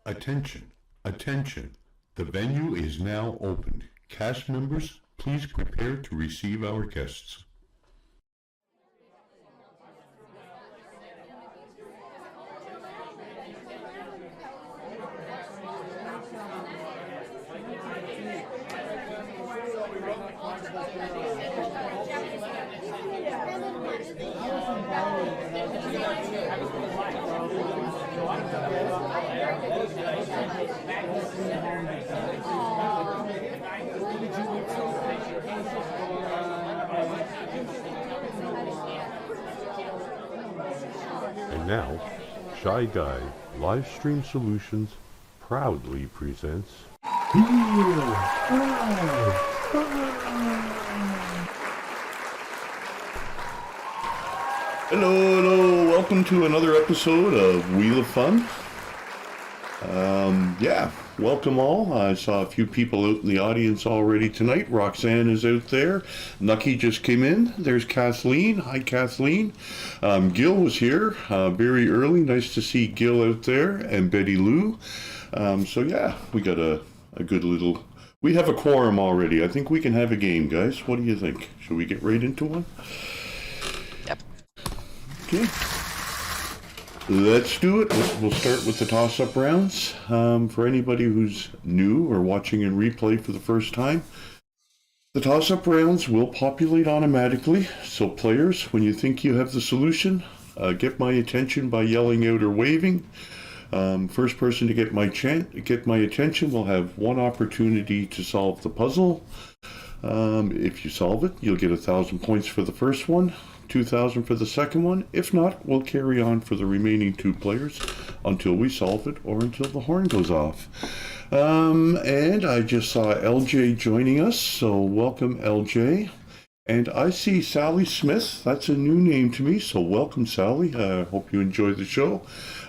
Attention, attention. The venue is now open. Cast members, please prepare to receive our guests. And now, Shy Guy Live Stream Solutions proudly presents Hello, welcome to another episode of Wheel of Fun. Welcome all. I saw a few people out in the audience already tonight. Roxanne is out there. Nucky just came in. There's Kathleen. Hi, Kathleen. Gil was here very early. Nice to see Gil out there, and Betty Lou. We got a good little... We have a quorum already. I think we can have a game, guys. What do you think? Should we get right into one? Yep. Okay. Let's do it. We'll start with the toss-up rounds. For anybody who's new or watching in replay for the first time, the toss-up rounds will populate automatically. So players, when you think you have the solution, get my attention by yelling out or waving. First person to get my attention will have one opportunity to solve the puzzle. If you solve it, you'll get 1,000 points for the first one. 2,000 for the second one. If not, we'll carry on for the remaining two players until we solve it or until the horn goes off. And I just saw LJ joining us, so welcome LJ. And I see Sally Smith. That's a new name to me, so welcome Sally. I hope you enjoy the show.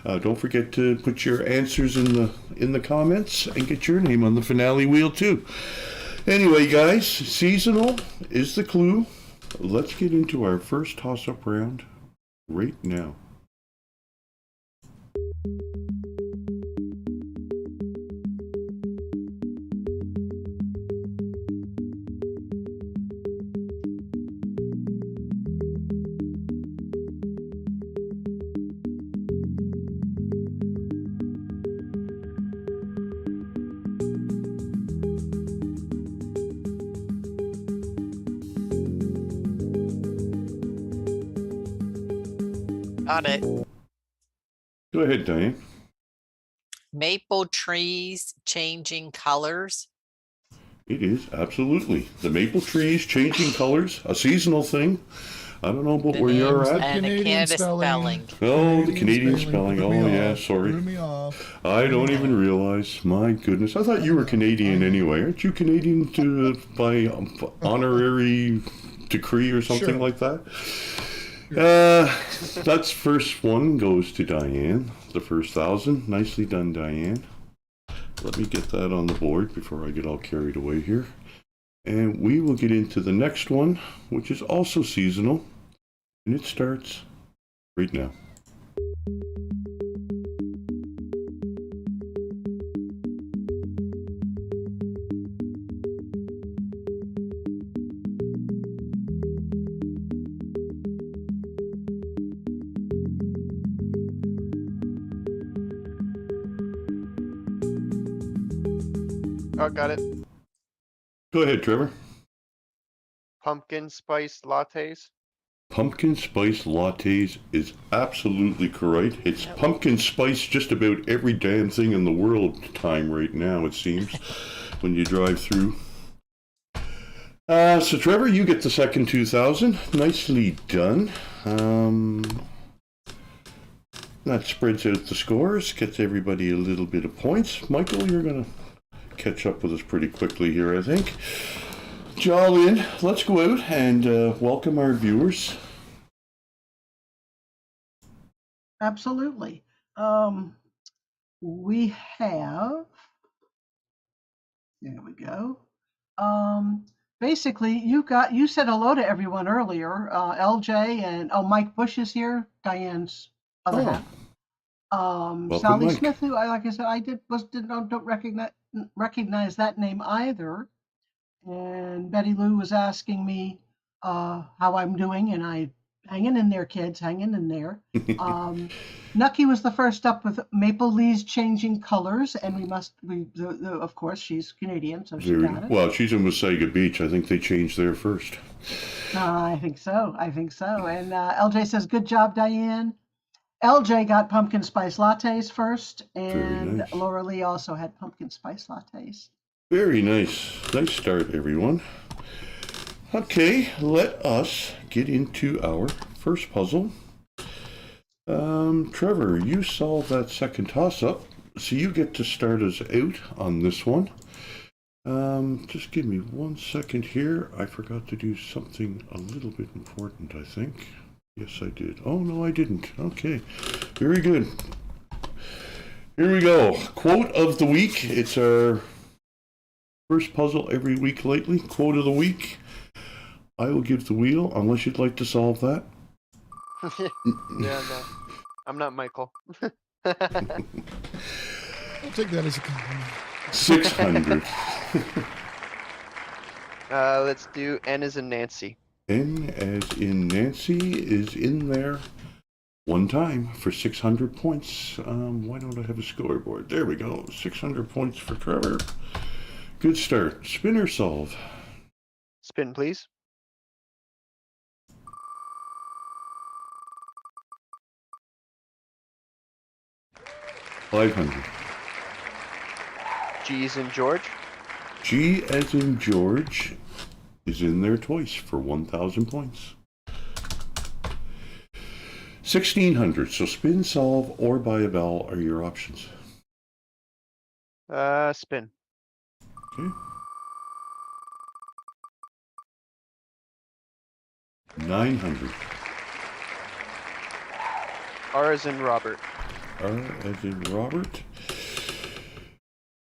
Don't forget to put your answers in the comments and get your name on the finale wheel too. Anyway, guys, seasonal is the clue. Let's get into our first toss-up round right now. Got it. Go ahead, Diane. Maple trees changing colors. It is, absolutely. The maple trees changing colors, a seasonal thing. I don't know about where you're at. And the Canada spelling. Oh, the Canadian spelling. Oh, yeah, sorry. Threw me off. I don't even realize. My goodness. I thought you were Canadian anyway. Aren't you Canadian by honorary decree or something Sure. like that? That's first one goes to Diane. The first 1,000. Nicely done, Diane. Let me get that on the board before I get all carried away here. And we will get into the next one, which is also seasonal. And it starts right now. Oh, got it. Go ahead, Trevor. Pumpkin spice lattes. Pumpkin spice lattes is absolutely correct. It's pumpkin spice just about every damn thing in the world time right now, it seems, when you drive through. So Trevor, you get the second 2,000. Nicely done. That spreads out the scores, gets everybody a little bit of points. Michael, you're going to catch up with us pretty quickly here, I think. Jolene, let's go out and welcome our viewers. Absolutely. We have, there we go. Basically, you said hello to everyone earlier. LJ and Mike Bush is here. Diane's other half. Sally Mike. Smith, who like I said, don't recognize that name either. And Betty Lou was asking me how I'm doing, and I hanging in there, kids, hanging in there. Nucky was the first up with Maple Leaves changing colors, and of course, she's Canadian, so she got it. Well, she's in Wasaga Beach. I think they changed there first. I think so. And LJ says, "Good job, Diane." LJ got pumpkin spice lattes first, and nice. Laura Lee also had pumpkin spice lattes. Very nice. Nice start, everyone. Okay, let us get into our first puzzle. Trevor, you solved that second toss-up, so you get to start us out on this one. Just give me 1 second here. I forgot to do something a little bit important, I think. Yes, I did. Oh, no, I didn't. Okay, very good. Here we go. Quote of the week. It's our first puzzle every week lately. Quote of the week. I will give the wheel, unless you'd like to solve that. Yeah, no. I'm not Michael. I'll take that as a compliment. 600. Let's do N as in Nancy. N as in Nancy is in there one time for 600 points. Why don't I have a scoreboard? There we go. 600 points for Trevor. Good start. Spin or solve? Spin, please. $500. G as in George. G as in George is in there twice for 1,000 points. 1,600. So spin, solve, or buy a vowel are your options. Spin. Okay. 900. R as in Robert. R as in Robert.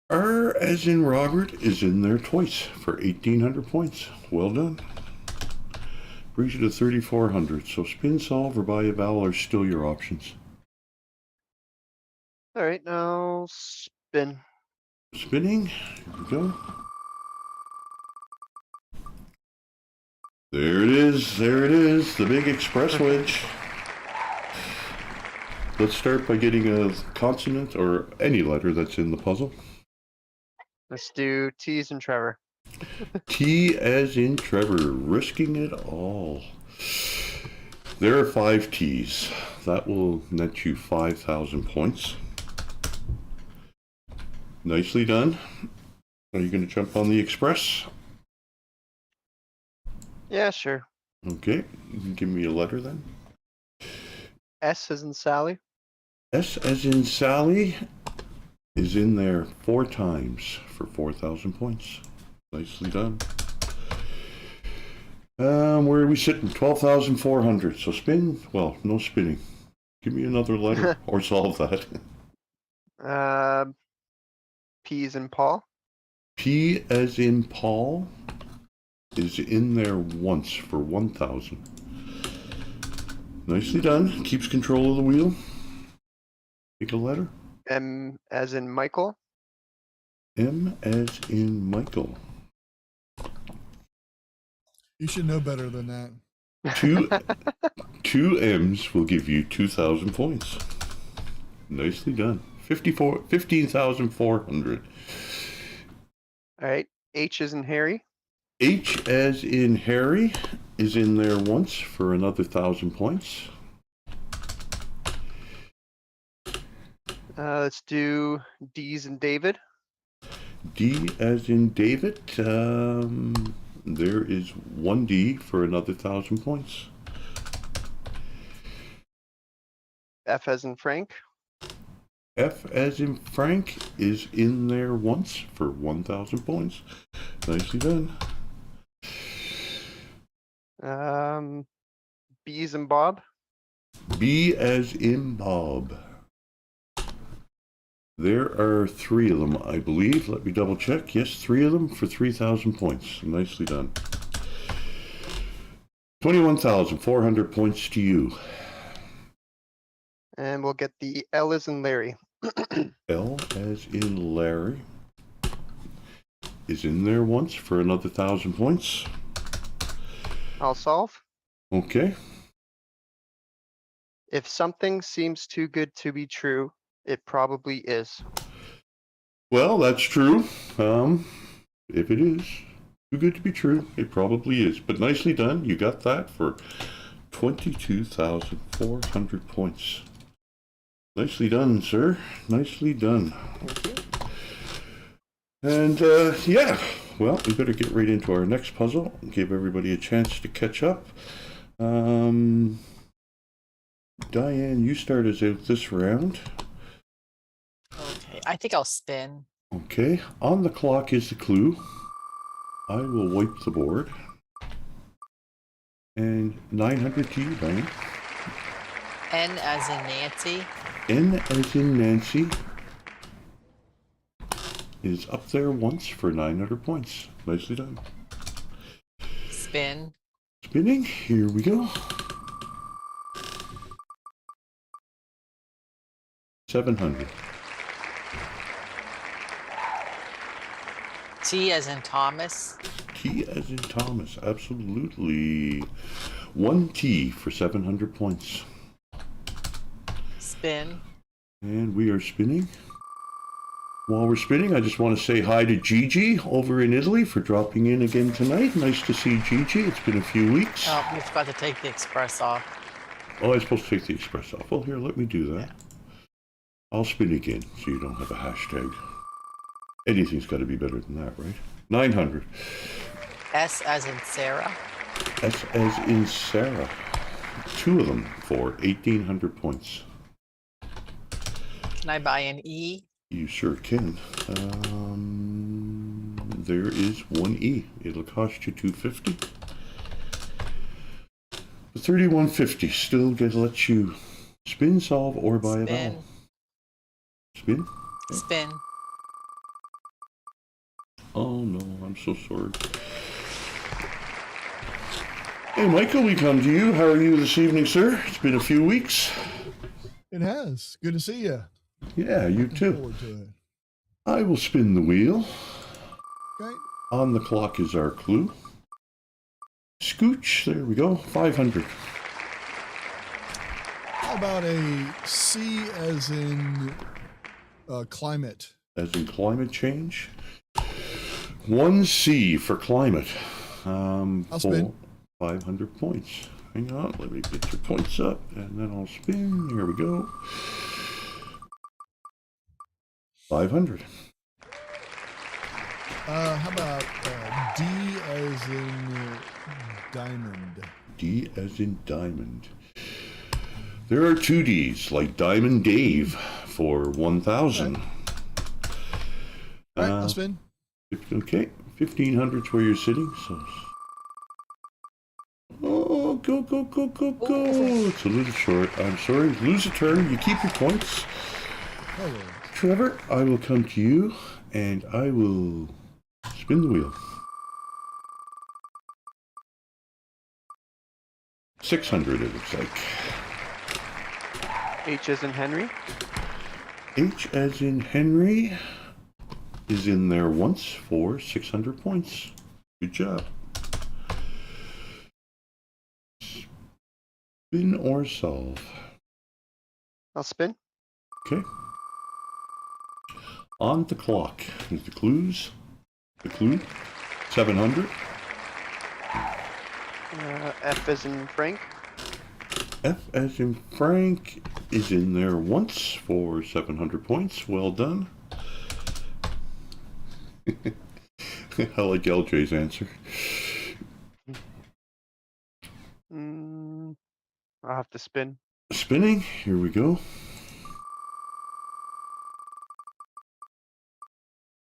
R as in Robert is in there twice for 1,800 points. Well done. Brings you to 3,400. So spin, solve, or buy a vowel are still your options. All right, now spin. Spinning. Here we go. There it is. There it is. The big express wedge. Let's start by getting a consonant or any letter that's in the puzzle. Let's do T as in Trevor. T as in Trevor, risking it all. There are 5 T's. That will net you 5,000 points. Nicely done. Are you going to jump on the express? Yeah, sure. Okay, you can give me a letter then. S as in Sally. S as in Sally is in there 4 times for 4,000 points. Nicely done. Where are we sitting? 12,400. So spin. Well, no spinning. Give me another letter or solve that. P as in Paul. P as in Paul is in there once for 1,000. Nicely done. Keeps control of the wheel. Pick a letter. M as in Michael. M as in Michael. You should know better than that. Two M's will give you 2,000 points. Nicely done. 15,400. All right, H as in Harry. H as in Harry is in there once for another 1,000 points. Let's do D as in David. D as in David. There is 1 D for another 1,000 points. F as in Frank. F as in Frank is in there once for 1,000 points. Nicely done. B as in Bob. B as in Bob. There are 3 of them, I believe. Let me double check. Yes, 3 of them for 3,000 points. Nicely done. 21,400 points to you. And we'll get the L as in Larry. L as in Larry is in there once for another 1,000 points. I'll solve. Okay. If something seems too good to be true, it probably is. Well, that's true. If it is too good to be true, it probably is. But nicely done. You got that for 22,400 points. Nicely done, sir. Nicely done. Thank you. And yeah, well, we better get right into our next puzzle and give everybody a chance to catch up. Diane, you start us out this round. Okay, I think I'll spin. Okay, on the clock is the clue. I will wipe the board. And 900 to you, Diane. N as in Nancy. N as in Nancy is up there once for 900 points. Nicely done. Spin. Spinning, here we go. 700. T as in Thomas. T as in Thomas, absolutely. 1 T for 700 points. Spin. And we are spinning. While we're spinning, I just want to say hi to Gigi over in Italy for dropping in again tonight. Nice to see Gigi. It's been a few weeks. Oh, we forgot to take the express off. Oh, I'm supposed to take the express off. Well, here, let me do that. I'll spin again so you don't have a hashtag. Anything's got to be better than that, right? 900. S as in Sarah. S as in Sarah. 2 of them for 1,800 points. Can I buy an E? You sure can. There is 1 E. It'll cost you 250. The 3150 still let you spin, solve, or buy a Spin. vowel. Spin? Spin. Oh no, I'm so sorry. Hey Michael, we come to you. How are you this evening, sir? It's been a few weeks. It has. Good to see you. Yeah, you Looking too. forward to it. I will spin the wheel. Okay. On the clock is our clue. Scooch, there we go, 500. How about a C as in climate? As in climate change. 1 C for climate. I'll for spin. 500 points. Hang on, let me get your points up, and then I'll spin. Here we go. 500. How about D as in diamond? D as in diamond. There are 2 D's, like Diamond Dave for 1,000. All right, I'll spin. Okay, 1,500's where you're sitting, so. Oh, go, go, go, go, go. It's a little short. I'm sorry. Lose a turn. You keep your points. No worries. Trevor, I will come to you, and I will spin the wheel. 600, it looks like. H as in Henry. H as in Henry is in there once for 600 points. Good job. Spin or solve. I'll spin. Okay. On the clock is the clues. The clue, 700. F as in Frank. F as in Frank is in there once for 700 points. Well done. I like LJ's answer. I'll have to spin. Spinning, here we go.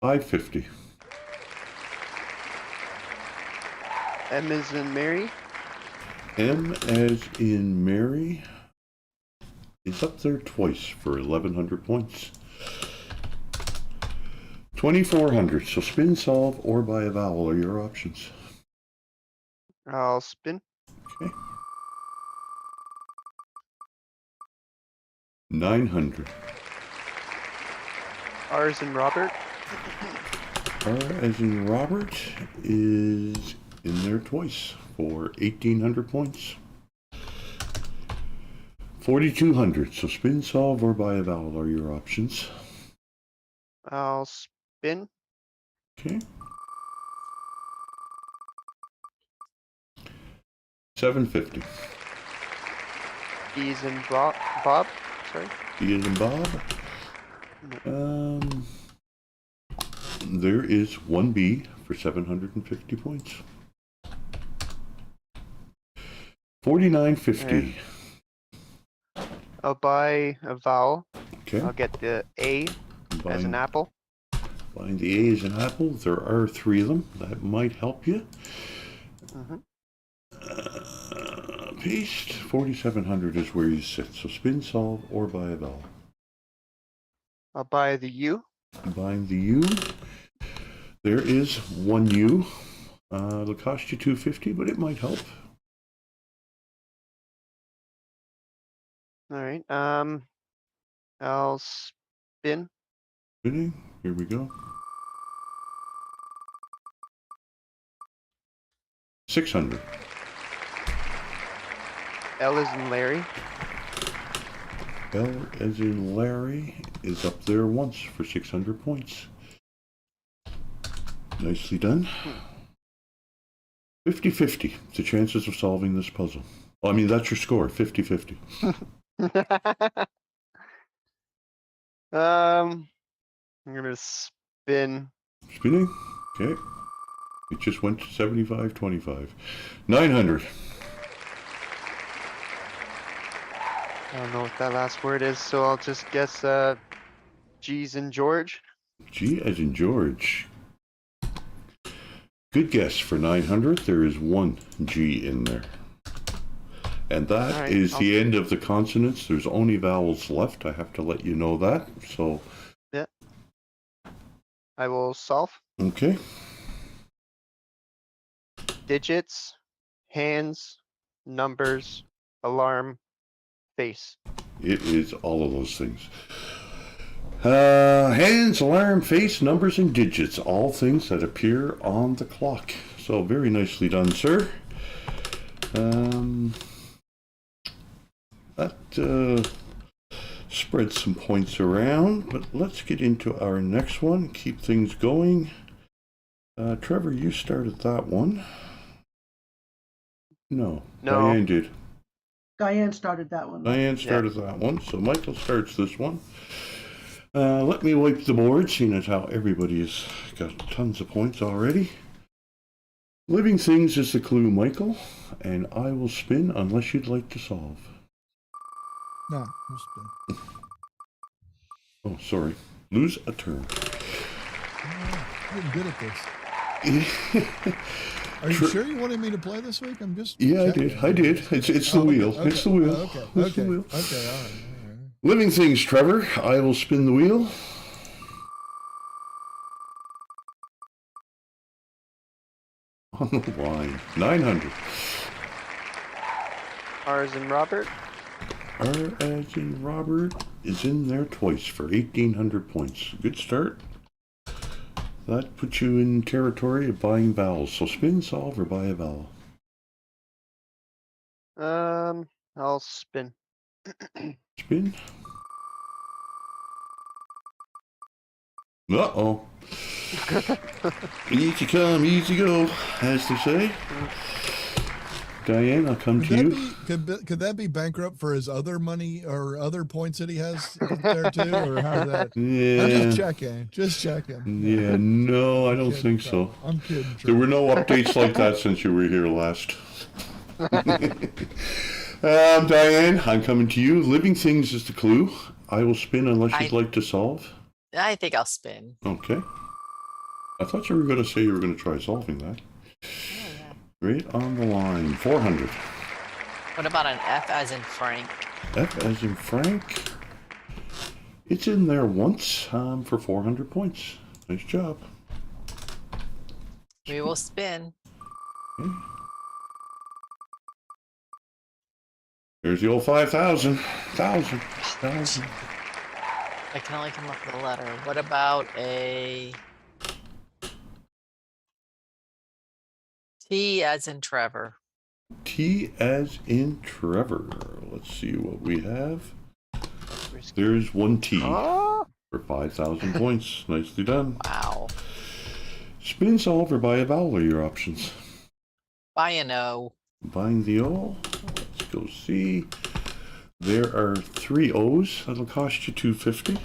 550. M as in Mary. M as in Mary is up there twice for 1,100 points. 2,400. So spin, solve, or buy a vowel are your options. I'll spin. Okay. 900. R as in Robert. R as in Robert is in there twice for 1,800 points. 4,200. So spin, solve, or buy a vowel are your options. I'll spin. Okay. 750. B as in Bob. Sorry. B as in Bob. There is one B for 750 points. 49.50. I'll buy a vowel. Okay. I'll get the A as an apple. Buying the A as an apple. There are 3 of them. That might help you. Paste. 4,700 is where you sit. So spin, solve, or buy a vowel. I'll buy the U. Buying the U. There is one U. It'll cost you 250, but it might help. All right. I'll spin. Spinning. Here we go. 600. L as in Larry. L as in Larry is up there once for 600 points. Nicely done. 50-50. The chances of solving this puzzle. Well, I mean, that's your score. 50-50. I'm gonna spin. Spinning. Okay. It just went to 75-25. 900. I don't know what that last word is, so I'll just guess G's in George. G as in George. Good guess for 900. There is one G in there. And that is the end of the consonants. There's only vowels left. I have to let you know that. So. Yeah. I will solve. Okay. Digits, hands, numbers, alarm, face. It is all of those things. Hands, alarm, face, numbers, and digits. All things that appear on the clock. So very nicely done, sir. That spreads some points around, but let's get into our next one. Keep things going. Trevor, you started that one. No. Diane did. Diane started that one. Diane started that one, so Michael starts this one. Let me wipe the board, seeing as how everybody has got tons of points already. Living things is the clue, Michael, and I will spin unless you'd like to solve. No, we'll spin. Oh, sorry. Lose a turn. I'm getting good at this. Are you sure you wanted me to play this week? I'm just checking. I did. It's the wheel. Okay. It's the wheel. Okay. It's the wheel. Okay. All right. Living things, Trevor. I will spin the wheel. On the line. 900. R as in Robert. R as in Robert is in there twice for 1,800 points. Good start. That puts you in territory of buying vowels. So spin, solve, or buy a vowel. I'll spin. Spin. Uh-oh. Easy come, easy go, as they say. Diane, I'll come to you. Could that be bankrupt for his other money or other points that he has there too, or how's that? Yeah. I'm just checking. Yeah, no, I don't think so. I'm kidding. There were no updates like that since you were here last. Diane, I'm coming to you. Living things is the clue. I will spin unless you'd like to solve. I think I'll spin. Okay. I thought you were going to say you were going to try solving that. Right on the line. 400. What about an F as in Frank? F as in Frank. It's in there once for 400 points. Nice job. We will spin. Okay. There's the old 5,000. I can only come up with a letter. What about a T as in Trevor? T as in Trevor. Let's see what we have. There's one T Oh, for 5,000 points. Nicely done. Wow. Spin, solve, or buy a vowel are your options. Buy an O. Buying the O. Let's go see. There are 3 O's. That'll cost you 250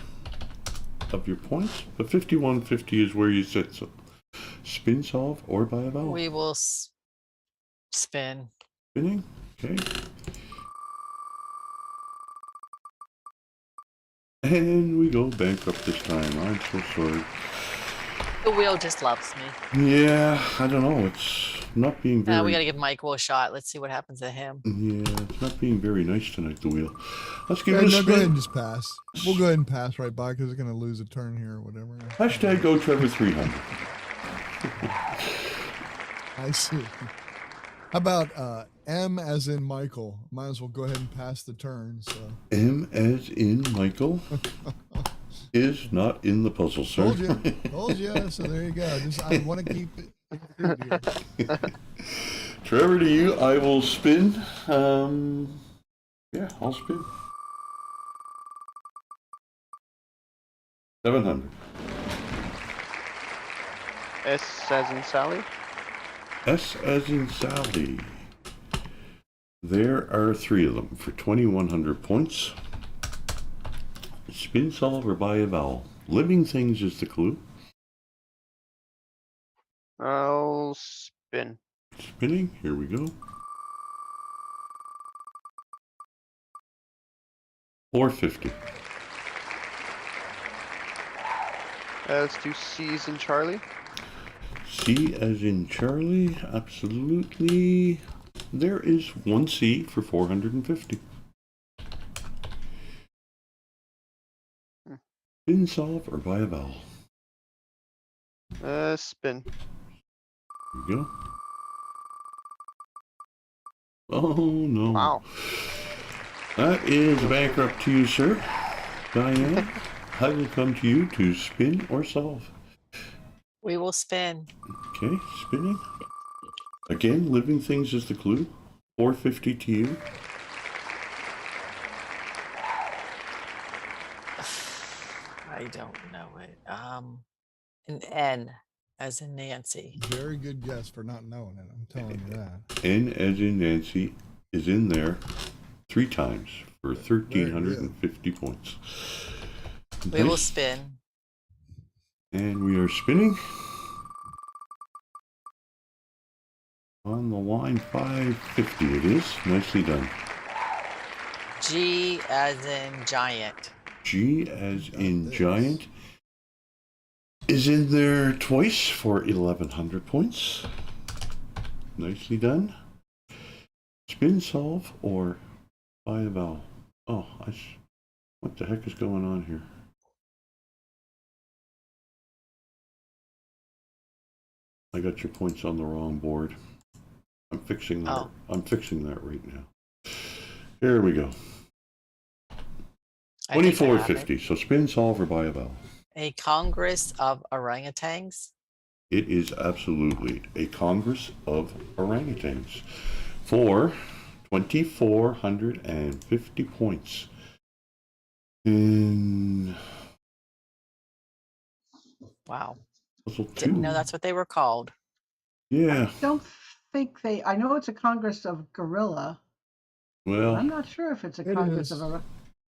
of your points, but 5150 is where you sit. So spin, solve, or buy a vowel. We will spin. Spinning. Okay. And we go bankrupt this time. I'm so sorry. The wheel just loves me. Yeah, I don't know. It's not being very... We gotta give Michael a shot. Let's see what happens to him. Yeah, it's not being very nice tonight, the wheel. Let's give it a No, spin. go ahead and just pass. We'll go ahead and pass right by because it's going to lose a turn here or whatever. Hashtag go Trevor 300. I see. How about M as in Michael? Might as well go ahead and pass the turn. So M as in Michael is not in the puzzle, sir. told you. So there you go. Just I want to keep it. Here. Trevor, to you, I will spin. Yeah, I'll spin. 700. S as in Sally. S as in Sally. There are 3 of them for 2,100 points. Spin, solve, or buy a vowel. Living things is the clue. I'll spin. Spinning. Here we go. 450. Let's do C as in Charlie. C as in Charlie. Absolutely. There is 1 C for 450. Spin, solve, or buy a vowel. Spin. Here we go. Oh no. Wow. That is bankrupt to you, sir. Diane, I will come to you to spin or solve. We will spin. Okay, spinning. Again, living things is the clue. 450 to you. I don't know it. An N as in Nancy. Very good guess for not knowing it. I'm telling you that. N as in Nancy is in there 3 times for 1,350 points. We will Nice. spin. And we are spinning. On the line, 550 it is. Nicely done. G as in giant. G as in giant is in there twice for 1,100 points. Nicely done. Spin, solve, or buy a vowel. Oh, what the heck is going on here? I got your points on the wrong board. I'm fixing that. Oh. I'm fixing that right now. Here we go. I think I have 2450. So spin, solve, or buy a vowel. A Congress of orangutans. It is absolutely a Congress of orangutans for 2,450 points. In Wow. puzzle 2. Didn't know that's what they were called. Yeah. I don't think I know it's a Congress of Gorilla. Well, I'm not sure if it's a It Congress is. of a.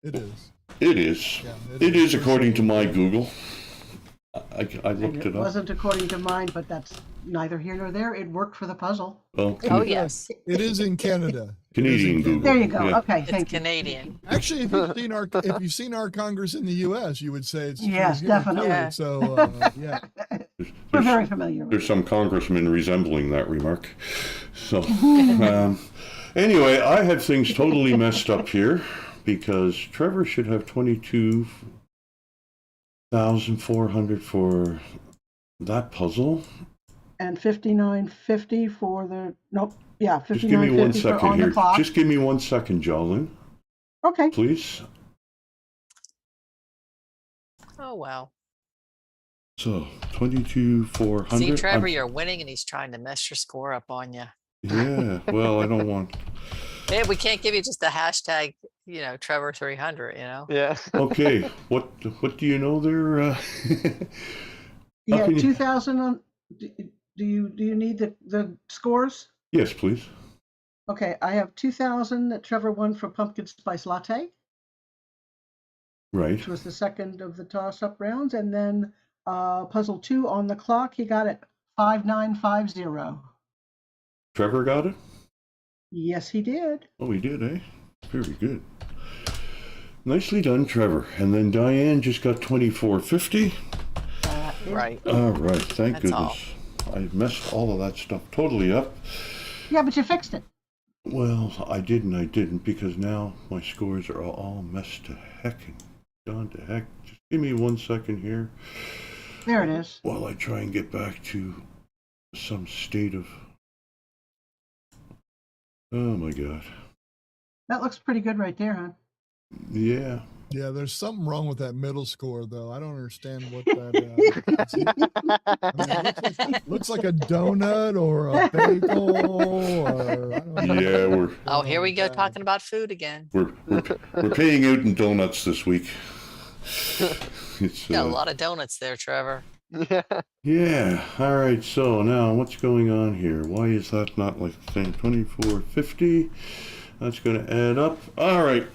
It is. it is. Yeah, It is For according to sure. my Google. I And looked it it up. wasn't according to mine, but that's neither here nor there. It worked for the puzzle. Well, Oh, yes. It is in Canada. It is Canadian in Google. There you go. Yeah. Okay, It's thank you. Canadian. Actually, if you've seen our Congress in the U.S., you would say it's true Yes, here, definitely. too. Yeah. So yeah, We're very familiar with There's it. some congressmen resembling that remark. So, anyway, I had things totally messed up here because Trevor should have 22,400 for that puzzle. And 5950 for the nope. Yeah, Just give me 1 59.50 for second on the here. clock. Just give me 1 second, Jolyn, Okay. please. Oh, well. So 22,400. See, Trevor, you're winning and he's trying to mess your score up on you. Yeah, well, I don't want. Hey, we can't give you just a hashtag, Trevor 300, Yeah. Okay, what do you know there? Yeah, can you- 2,000 on. Do you need the scores? Yes, please. Okay, I have 2,000 that Trevor won for pumpkin spice latte, Right. which was the second of the toss-up rounds, and then puzzle 2 on the clock. He got it 5950. Trevor got it? Yes, he did. Oh, he did, eh? Very good. Nicely done, Trevor. And then Diane just got 2450. Right. All right, thank That's all. goodness. I messed all of that stuff totally up. Yeah, but you fixed it. Well, I didn't, because now my scores are all messed to heck and gone to heck. Just give me 1 second here There it is. while I try and get back to some state of... Oh my God. That looks pretty good right there, huh? Yeah. Yeah, there's something wrong with that middle score, though. I don't understand what that I mean, looks like a donut or a bagel. Or, I don't know. Yeah, Oh, here we go talking about food again. we're paying out in donuts this week. It's Got a lot of donuts there, Trevor. Yeah. yeah. All right. So now what's going on here? Why is that not like the same? 2450. That's going to add up. All right.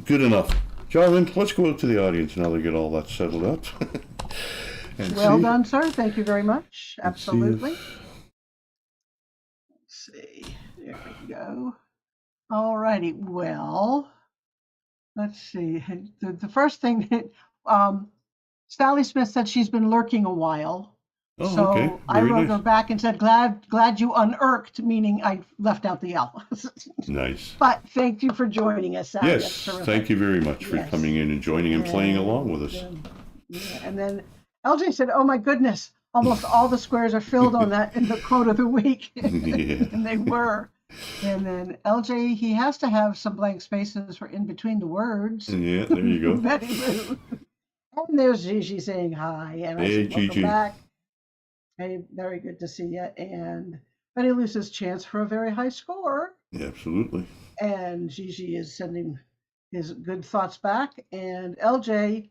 Good enough. Jonathan, let's go out to the audience now to get all that settled up. And Well see- done, sir. Thank you very much. and see if- Absolutely. Let's see. There we go. All righty. Well, let's see. The first thing that Sally Smith said she's been lurking a while. Oh, So okay. I Very wrote her nice. back and said, glad you unearked, meaning I left out the L. Nice. But thank you for joining us, Sally. That's Yes. terrific. Thank you very much for Yes. coming in and joining and playing along with us. Yeah, and then LJ said, "Oh my goodness, almost all the squares are filled on that in the quote of the week," Yeah. and they were. And then LJ, he has to have some blank spaces for in between the words. Yeah, there you go. Betty Lou. And there's Gigi saying hi, and I Hey, said, "Welcome Gigi. back. Hey, very good to see you." And Betty Lou says, "Chance for a very high score." Yeah, absolutely. And Gigi is sending his good thoughts back. And LJ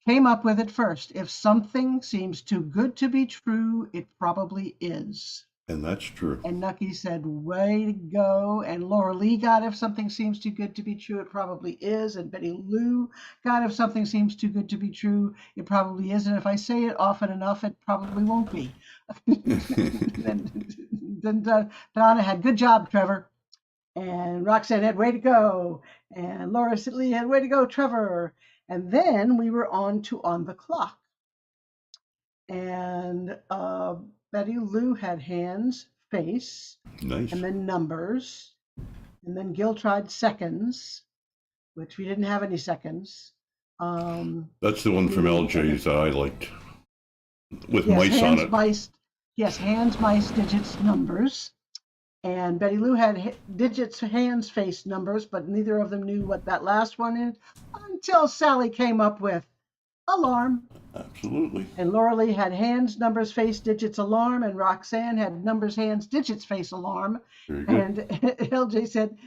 came up with it first. If something seems too good to be true, it probably is. And that's true. And Nucky said, way to go. And Laura Lee got, if something seems too good to be true, it probably is. And Betty Lou got, if something seems too good to be true, it probably is. And if I say it often enough, it probably won't be. then Donna had, good job, Trevor. And Roxanne had, way to go. And Laura Lee had, way to go, Trevor. And then we were on to On the Clock. And Betty Lou had hands, face, Nice. and then numbers. And then Gil tried seconds, which we didn't have any seconds. That's the one from LJ's that I liked. With Yes, mice on hands, it. mice. Yes, hands, mice, digits, numbers. And Betty Lou had digits, hands, face, numbers, but neither of them knew what that last one is until Sally came up with alarm. Absolutely. And Laura Lee had hands, numbers, face, digits, alarm. And Roxanne had numbers, hands, digits, face, alarm. Very good. And LJ said,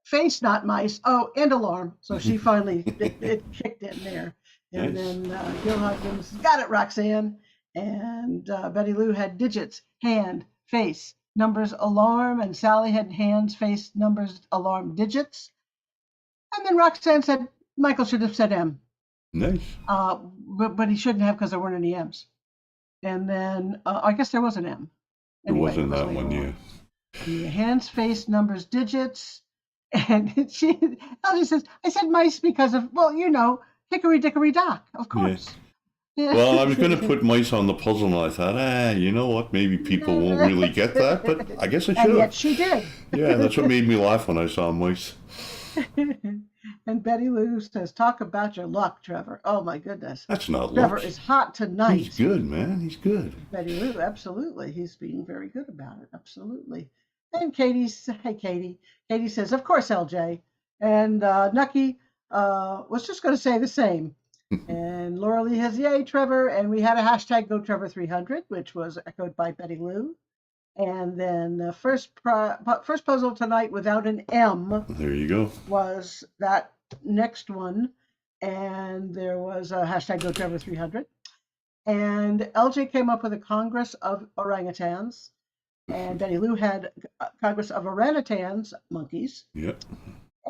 face, not mice. Oh, and alarm. So she finally, it kicked in there. And Nice. then Gil Hudgens, got it, Roxanne. And Betty Lou had digits, hand, face, numbers, alarm. And Sally had hands, face, numbers, alarm, digits. And then Roxanne said, Michael should have said M. Nice. But he shouldn't have because there weren't any M's. And then I guess there was an M. There Anyway, wasn't it was that later one, on. yeah. The hands, face, numbers, digits. And Elsie says, I said mice because of, well, you know, hickory dickory dock, of course. Yeah. Well, I was going to put mice on the puzzle, and I thought, you know what? Maybe people won't really get that, but I guess I And should yet have. she did. Yeah, that's what made me laugh when I saw mice. And Betty Lou says, talk about your luck, Trevor. Oh, my goodness. That's not Trevor luck. is hot tonight. He's good, man. He's good. Betty Lou, absolutely. He's being very good about it. Absolutely. And hey, Katie. Katie says, of course, LJ. And Nucky was just going to say the same. And Laura Lee has, yay, Trevor. And we had a hashtag GoTrevor300, which was echoed by Betty Lou. And then the first puzzle tonight without an M. There you go. Was that next one. And there was a hashtag GoTrevor300. And LJ came up with a Congress of Orangutans. And Betty Lou had Congress of Orangutans, monkeys. Yep.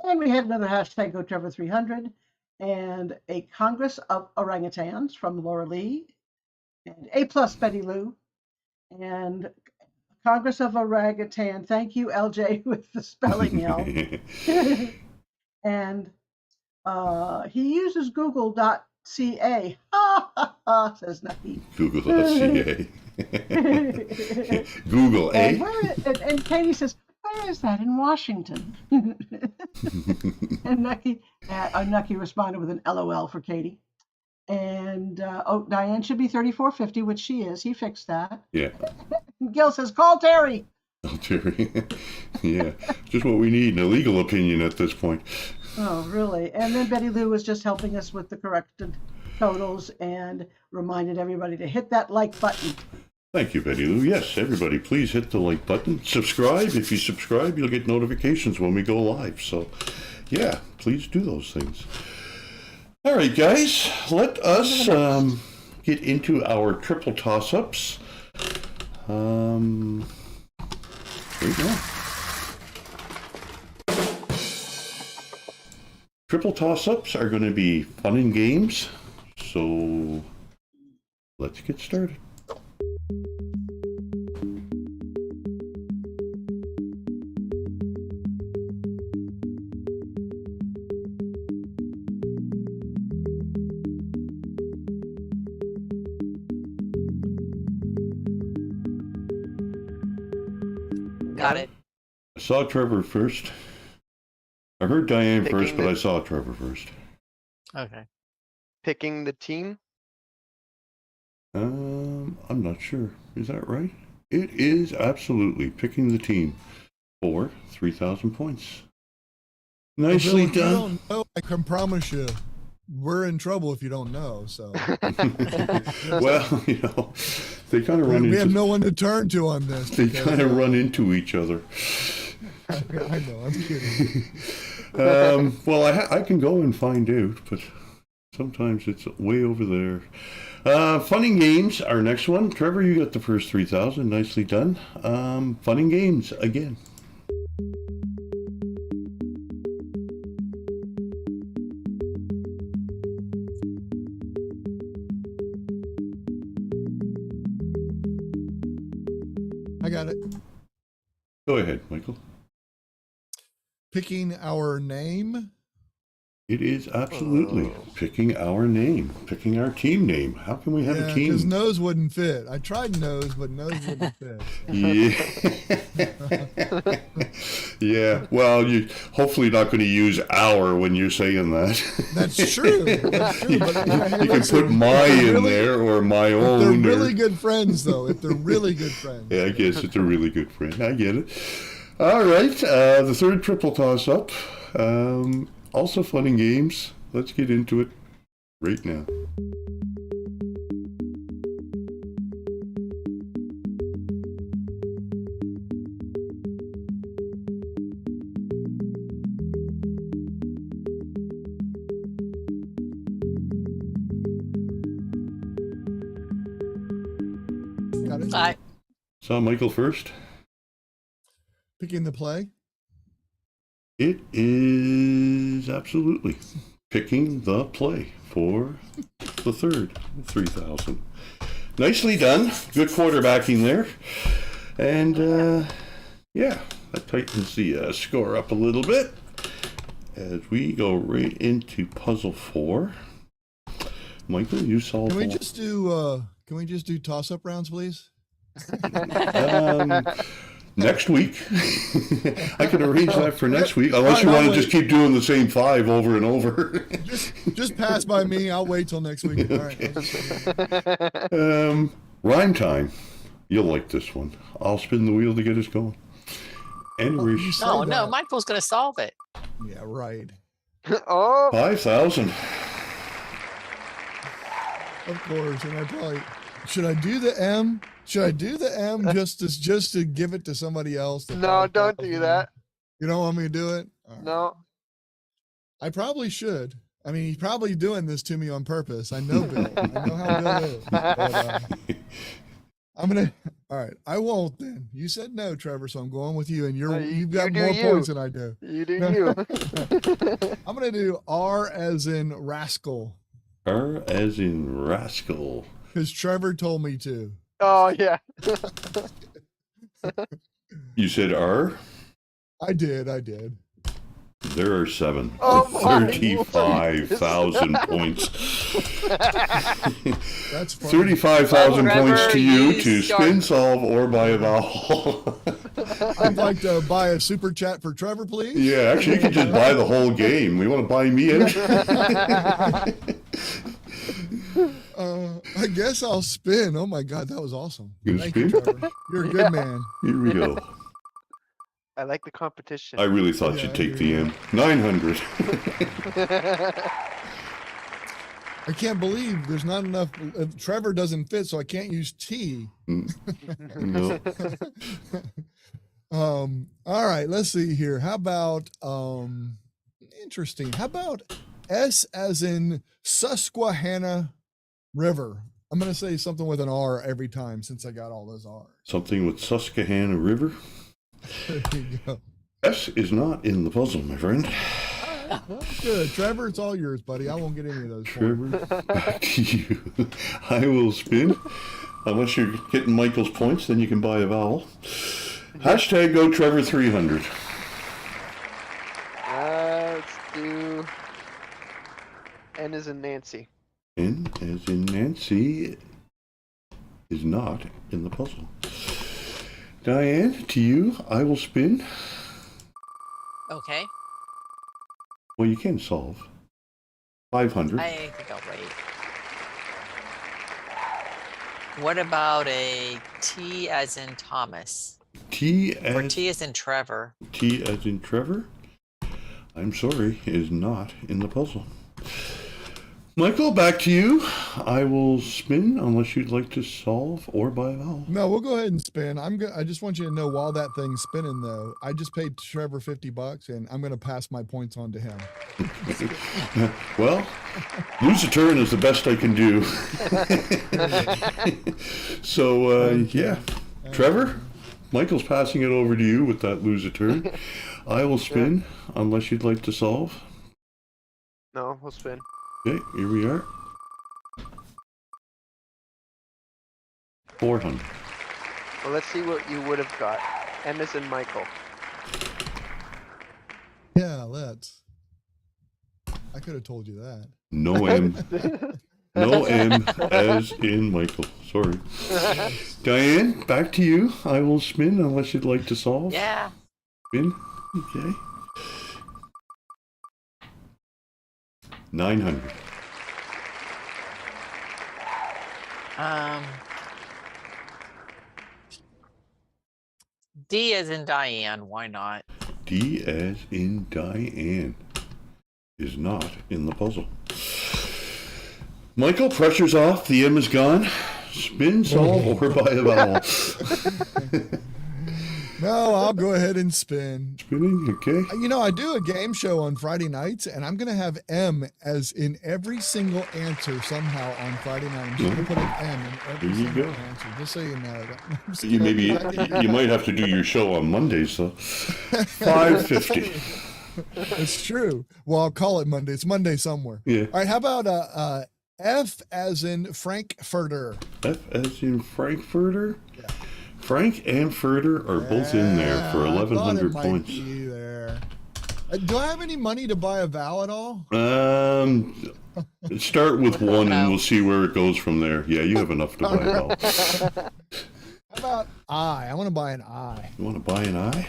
And we had another hashtag GoTrevor300 and a Congress of Orangutans from Laura Lee and A+ Betty Lou and Congress of Orangutan. Thank you, LJ, with the spelling help. And he uses Google.ca. Says Nucky. Google.ca. Google, eh? And Katie says, where is that in Washington? And Nucky responded with an LOL for Katie. And Diane should be 3450, which she is. He fixed that. Yeah. Gil says, call Terry. Oh, Terry. Yeah, just what we need, a legal opinion at this point. Oh, really? And then Betty Lou was just helping us with the corrected totals and reminded everybody to hit that like button. Thank you, Betty Lou. Yes, everybody, please hit the like button. Subscribe. If you subscribe, you'll get notifications when we go live. So, yeah, please do those things. All right, guys, let us get into our triple toss-ups. There you go. Triple toss-ups are going to be fun and games. So, let's get started. Got it. I saw Trevor first. I heard Diane Picking first, but the- I saw Trevor first. Okay. Picking the team? I'm not sure. Is that right? It is absolutely picking the team for 3,000 points. Nicely Bill, if you done. don't know, I can promise you, we're in trouble if you don't know. So Well, you know, they kind of run we have into no one to turn to on this. they because, kind of run into each other. I know, I'm kidding. Well, I can go and find out, but sometimes it's way over there. Fun and games, our next one. Trevor, you got the first 3,000. Nicely done. Fun and games again. I got it. Go ahead, Michael. Picking our name. It is absolutely picking our name, picking our team name. How can we have a Because team? nose wouldn't fit. I tried nose, but nose wouldn't fit. Yeah. Yeah. Well, you hopefully not going to use our when you're saying that. That's true. That's true. But You can put my in there or my They're own. really or, good friends, though. If they're really good friends. yeah, I guess it's a really good friend. I get it. All right. The third triple toss up. Also fun and games. Let's get into it right now. Got it. I Saw Michael first. Picking the play. It is absolutely picking the play for the third 3,000. Nicely done. Good quarterbacking there. And yeah, that tightens the score up a little bit as we go right into puzzle 4. Michael, you solved. Can we just do toss-up rounds, please? Next week. I can arrange that for next week, unless you I'll want to wait. just keep doing the same 5 over and over. Just pass by me. I'll wait till next week. All right. Rhyme time. You'll like this one. I'll spin the wheel to get us going. And Oh, we you said No, no, that. Michael's going to solve it. Yeah, right. Oh, 5,000. Of course. And I probably should I do the M? Should I do the M just to give it to somebody else? the no, don't 5,000? do that. You don't want me to do it? All right. No. I probably should. I mean, he's probably doing this to me on purpose. I know Bill. I know how Bill is. But, I'm gonna. All right, I won't then. You said no, Trevor, so I'm going with you, and you've got you do more you. points than I do. You do you. I'm gonna do R as in rascal R as in rascal. because Trevor told me to. Oh, yeah. You said R? I did. There are 7. Oh my 35,000 points. That's fine. 35,000 points Trevor, to you you to start- spin, solve, or buy a vowel. I'd like to buy a super chat for Trevor, please. Yeah, actually, you could just buy the whole game. We want to buy me out? I guess I'll spin. Oh my God, that was awesome. You Thank spin? you, Trevor. You're a good man. Here we go. I like the competition. I really thought Yeah, you'd take I the M. 900. I can't believe there's not enough. Trevor doesn't fit, so I can't use T. No. All right, let's see here. How about interesting. How about S as in Susquehanna River? I'm gonna say something with an R every time since I got all those R's. Something with Susquehanna River. There you go. S is not in the puzzle, my friend. Good. Trevor, it's all yours, buddy. I won't get any of those. points. Trevor, back to you. I will spin. Unless you're getting Michael's points, then you can buy a vowel. Hashtag go Trevor 300. Let's do N as in Nancy. N as in Nancy is not in the puzzle. Diane, to you, I will spin. Okay. Well, you can solve. 500. I think I'll wait. What about a T as in Thomas? T Or as T as in Trevor? T as in Trevor, I'm sorry, is not in the puzzle. Michael, back to you. I will spin unless you'd like to solve or buy a vowel. No, we'll go ahead and spin. I just want you to know while that thing's spinning, though, I just paid Trevor $50, and I'm going to pass my points on to him. Well, lose a turn is the best I can do. So, yeah. Trevor, Michael's passing it over to you with that lose a turn. I will spin unless you'd like to solve. No, we'll spin. Okay, here we are. 400. Well, let's see what you would have got. M as in Michael. Yeah, let's. I could have told you that. No M. No M as in Michael. Sorry. Diane, back to you. I will spin unless you'd like to solve. Yeah. Spin. Okay. 900. D as in Diane, why not? D as in Diane is not in the puzzle. Michael, pressure's off. The M is gone. Spin, solve, or buy a vowel. No, I'll go ahead and spin. Spinning, okay. You know, I do a game show on Friday nights, and I'm going to have M as in every single answer somehow on Friday night. I'm just going to put an M in every There you single go. answer, just so you know. You might have to do your show on Mondays, though. 550. It's true. Well, I'll call it Monday. It's Monday somewhere. Yeah. All right, how about F as in Frankfurter? F as in Frankfurter. Frank and Furter are both in there for Yeah, I thought it 1,100 might points. be there. Do I have any money to buy a vowel at all? Start with one and we'll see where it goes from there. Yeah, you have enough to buy a vowel. How about I? I want to buy an I. You want to buy an eye?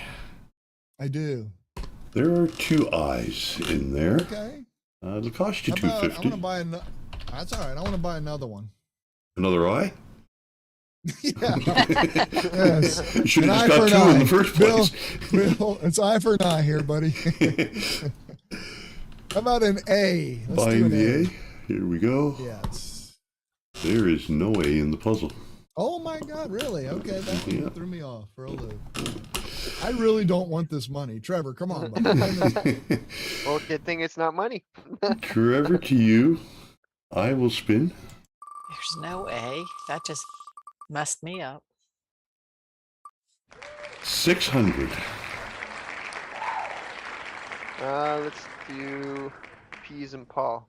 I do. There are 2 eyes in there. Okay. It'll cost you How about, I want to $250. buy another. That's all right. I want to buy another one. Another eye? Yeah. Yes. You should An have eye just for got an 2 in eye. the first Bill, place. Bill, it's eye for an eye here, buddy. How about an A? Let's do Find an the A. Here we go. Yes. There is no A in the puzzle. Oh my God, really? Okay, that one Yeah. threw me off for a loop. I really don't want this money. Trevor, come on, buddy. Well, good thing it's not money. Trevor, to you. I will spin. There's no A. That just messed me up. 600. Let's do Peas and Paul.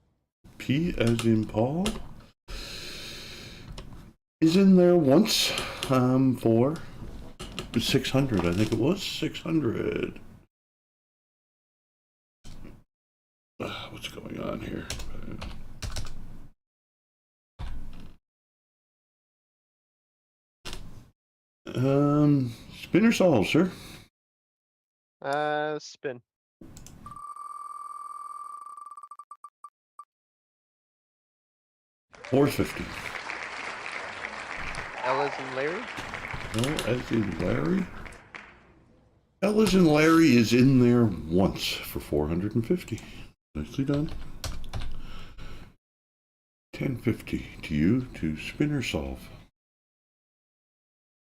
P as in Paul is in there once for 600. I think it was 600. What's going on here? Spin or solve, sir? Spin. $4.50. L as in Larry. L as in Larry. L as in Larry is in there once for 450. Nicely done. 1050 to you to spin or solve.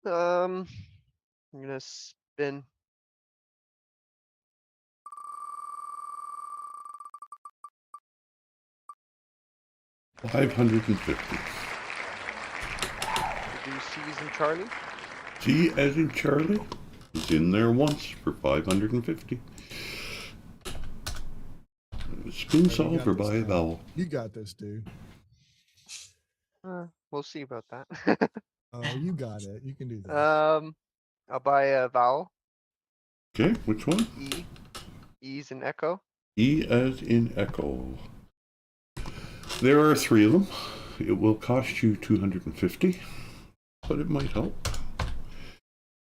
I'm gonna spin. $550. Do C's and Charlie. C as in Charlie is in there once for 550. Spin, solve, or buy a vowel. You got this, dude. We'll see about that. Oh, you got it. You can do that. I'll buy a vowel. Okay, which one? E. E's in Echo. E as in Echo. There are 3 of them. It will cost you 250, but it might help.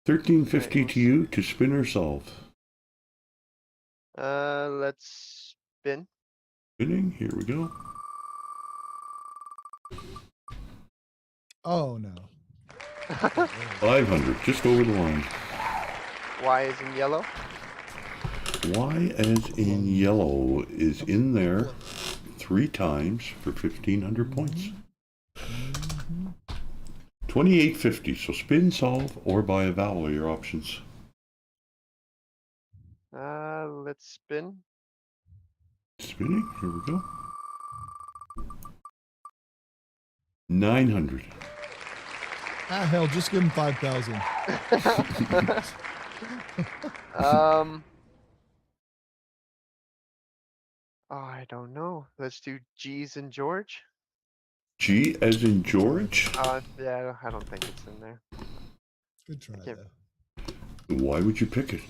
1350 to you to spin or solve. Let's spin. Spinning, here we go. Oh no. 500, just over the line. Y is in yellow. Y as in yellow is in there 3 times for 1500 points. 2850, so spin, solve, or buy a vowel are your options. Let's spin. Spinning, here we go. 900. Ah, hell, just give him 5,000. Oh, I don't know. Let's do G's and George. G as in George? Yeah, I don't think it's in there. Good try, Yep. though. Why would you pick it?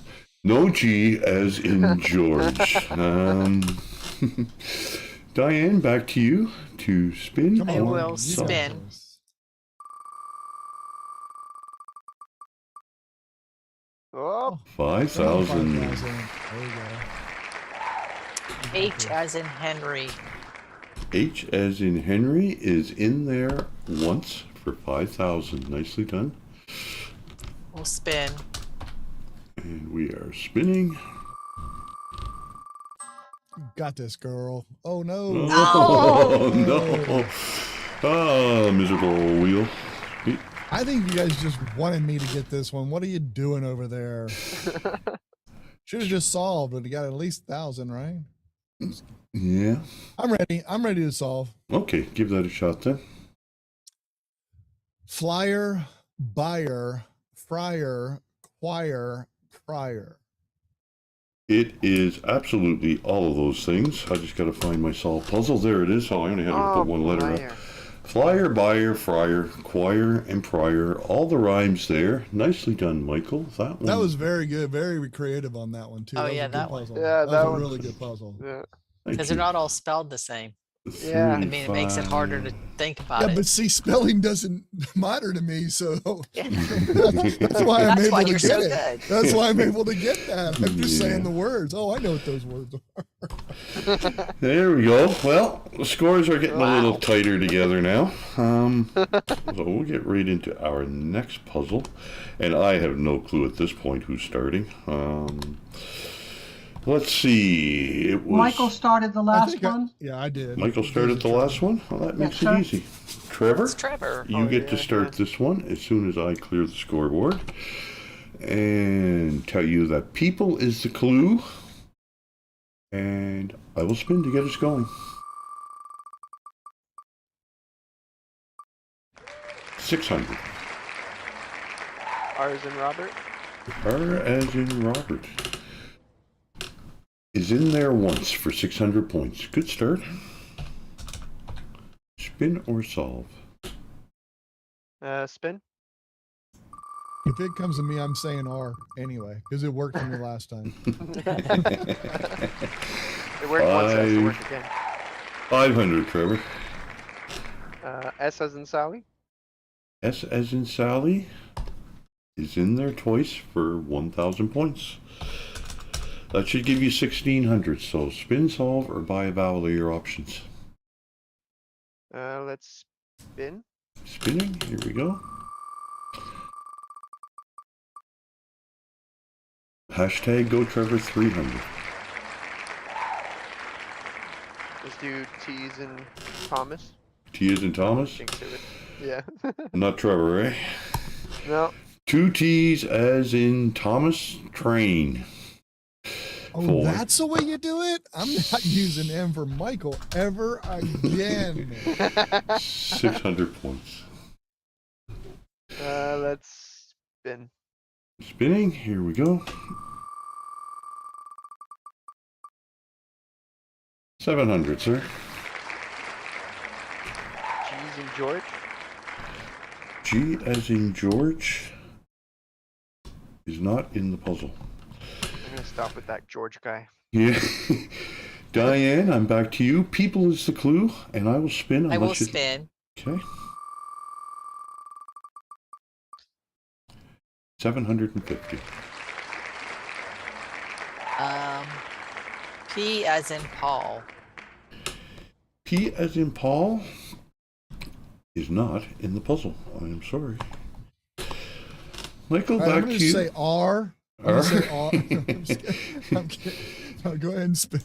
No G as in George. Diane, back to you to spin. Come I on, will you got spin. this. Oh, 5,000. 5,000. There you go. H as in Henry. H as in Henry is in there once for 5,000. Nicely done. We'll spin. And we are spinning. You got this, girl. Oh no. Oh, no. Ah, miserable wheel. I think you guys just wanted me to get this one. What are you doing over there? Should have just solved, but you got at least 1,000, right? Yeah. I'm ready. I'm ready to solve. Okay, give that a shot then. Flyer, buyer, fryer, choir, prior. It is absolutely all of those things. I just got to find my solve puzzle. There it is. Oh, I only had to put one letter up. Fire. Flyer, buyer, fryer, choir, and prior. All the rhymes there. Nicely done, Michael. That one. That was very good. Very creative on that one, too. Oh, was a yeah, good that one. puzzle. Yeah, that that was a one's- really good puzzle. Yeah. Thank Because they're you. not all spelled the same. Yeah. I mean, it makes it harder to think about Yeah, it. but see, spelling doesn't matter to me, so Yeah. that's why I'm That's able why to you're get so it. good. That's why I'm able to get that. I'm just saying Yeah. the words. Oh, I know what those words are. There we go. Well, the scores are getting a little Wow. tighter together now. So we'll get right into our next puzzle. And I have no clue at this point who's starting. Let's see. It was Michael started the I last think one. yeah, I did. Michael started the Trevor. last one? Well, that makes sir. it easy. Trevor, It's Trevor. you Oh, get to yeah, start yeah. this one as soon as I clear the scoreboard. And tell you that people is the clue. And I will spin to get us going. 600. R as in Robert. R as in Robert is in there once for 600 points. Good start. Spin or solve? Spin. If it comes to me, I'm saying R anyway, because it worked for me last time. It worked once, it has to work again. 500, Trevor. S as in Sally. S as in Sally is in there twice for 1,000 points. That should give you 1,600. So spin, solve, or buy a vowel are your options. Let's spin. Spinning. Here we go. Hashtag GoTrevor300. Let's do T as in Thomas. T as in Thomas. Jinx it. Yeah. Not Trevor, eh? No. 2 T's as in Thomas Train. Oh, 4. that's the way you do it? I'm not using M for Michael ever again. 600 points. Let's spin. Spinning. Here we go. 700, sir. G as in George. G as in George is not in the puzzle. I'm gonna stop with that George guy. Yeah. Diane, I'm back to you. People is the clue, and I will spin. I will unless you... spin. Okay. 750. P as in Paul. P as in Paul is not in the puzzle. I am sorry. Michael, All right, back I'm to going to you. say R. I'm R. gonna say R. I'm just kidding. I'm kidding. No, go ahead and spin.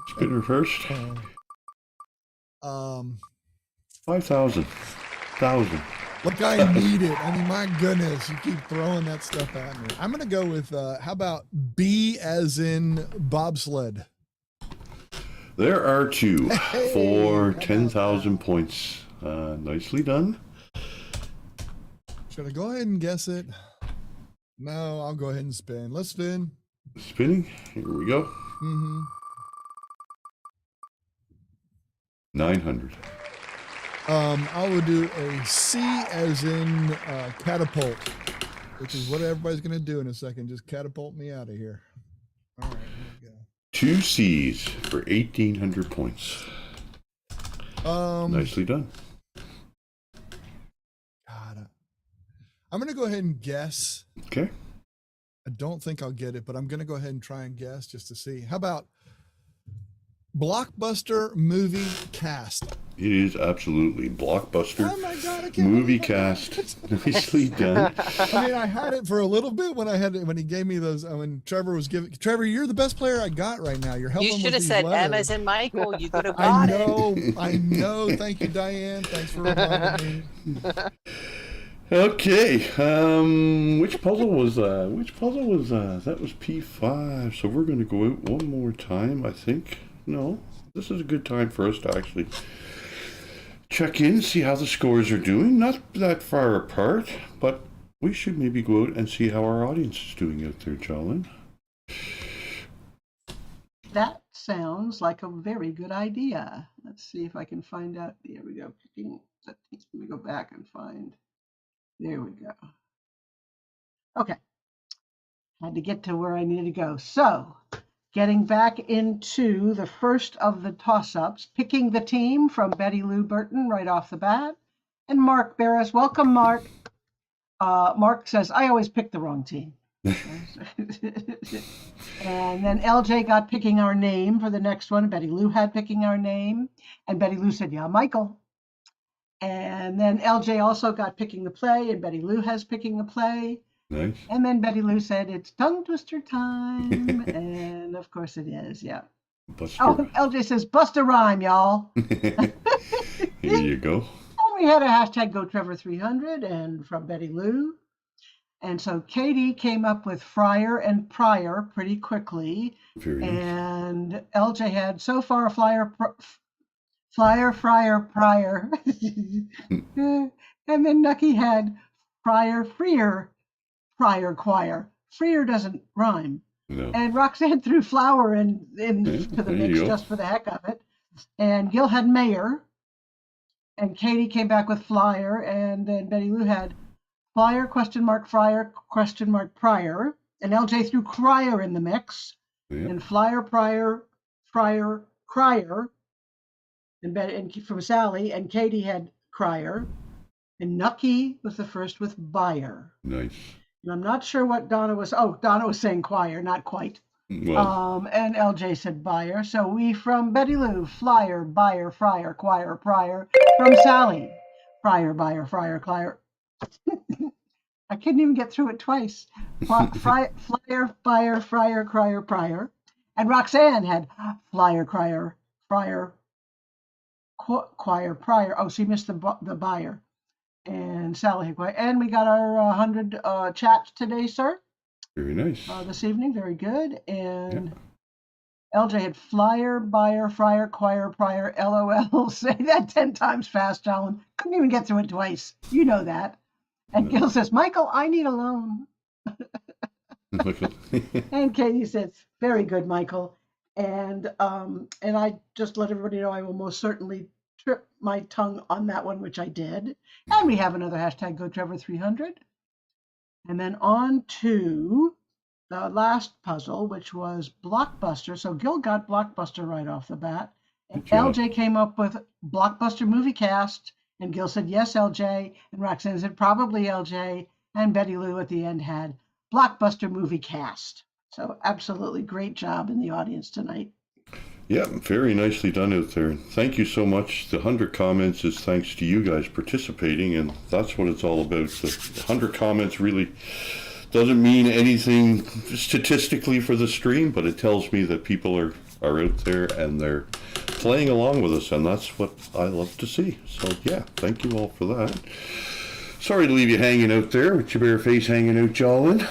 Spinner first. 5,000. 1,000. Look, I need it. I mean, my goodness, you keep throwing that stuff at me. I'm going to go with, how about B as in bobsled? There are 2 Hey, for how about 10,000 that? points. Nicely done. Should I go ahead and guess it? No, I'll go ahead and spin. Let's spin. Spinning. Here we go. Mm-hmm. 900. I would do a C as in catapult, which is what everybody's going to do in a second. Just catapult me out of here. All right, here we go. 2 C's for 1,800 points. Nicely done. God, I'm going to go ahead and guess. Okay. I don't think I'll get it, but I'm going to go ahead and try and guess just to see. How about blockbuster movie cast? It is absolutely blockbuster. Oh my God, I can't Movie believe I- cast. Nicely done. I mean, I had it for a little bit when I had it, when he gave me those, when Trevor was giving, Trevor, you're the best player I got right now. You're helping You with should have these said M letters. as in Michael. You could have I got it. know, I know. Thank you, Diane. Thanks for reminding me. Okay. Which puzzle was that? Which puzzle was that? That was P5. So we're going to go out one more time, I think. No, this is a good time for us to actually check in, see how the scores are doing. Not that far apart, but we should maybe go out and see how our audience is doing out there, Jolyn. That sounds like a very good idea. Let's see if I can find out. There we go. Let me go back and find. There we go. Okay. Had to get to where I needed to go. So, getting back into the first of the toss-ups, picking the team from Betty Lou Burton right off the bat, and Mark Barris. Welcome, Mark. Mark says, I always pick the wrong team. And then LJ got picking our name for the next one. Betty Lou had picking our name. And Betty Lou said, yeah, Michael. And then LJ also got picking the play, and Betty Lou has picking the play. Nice. And then Betty Lou said, it's tongue twister time. And of course it is, yeah. Buster. Oh, LJ says, bust a rhyme, y'all. Here you go. And we had a hashtag GoTrevor300 and from Betty Lou. And so Katie came up with Friar and Prior pretty quickly. Very nice. And LJ had so far Flyer, Friar, Prior. And then Nucky had Friar, Freer, Prior, Choir. Freer doesn't rhyme. No. And Roxanne threw flour into the there you mix go. just for the heck of it. And Gil had Mayor. And Katie came back with Flyer. And then Betty Lou had Flyer, Friar, Prior. And LJ threw Crier in the mix. Yeah. And Flyer, Prior, Friar, Crier. And from Sally. And Katie had Crier. And Nucky was the first with Buyer. Nice. And I'm not sure what Donna was. Oh, Donna was saying choir, not quite. Well, And LJ said buyer. So we from Betty Lou, Flyer, Buyer, Friar, Choir, Prior. From Sally, Friar, Buyer, Friar, Choir. I couldn't even get through it twice. Flyer, Buyer, Friar, Crier, Prior. And Roxanne had Flyer, Crier, Friar, Choir, Prior. Oh, she missed the buyer. And Sally had choir. And we got our 100 chats today, sir. very nice. This evening, very good. And LJ had Flyer, Buyer, Friar, Choir, Prior, LOL. Say that 10 times fast, John. Couldn't even get through it twice. You know that. And Gil says, Michael, I need a loan. And Katie says, very good, Michael. And I just let everybody know I will most certainly trip my tongue on that one, which I did. And we have another hashtag GoTrevor300. And then on to the last puzzle, which was Blockbuster. So Gil got Blockbuster right off the bat. And Good job. LJ came up with Blockbuster movie cast. And Gil said, yes, LJ. And Roxanne said, probably LJ. And Betty Lou at the end had Blockbuster movie cast. So absolutely great job in the audience tonight. Yeah, very nicely done out there. Thank you so much. The 100 comments is thanks to you guys participating, and that's what it's all about. The 100 comments really doesn't mean anything statistically for the stream, but it tells me that people are out there and they're playing along with us, and that's what I love to see. So yeah, thank you all for that. Sorry to leave you hanging out there with your bare face hanging out, Jolin.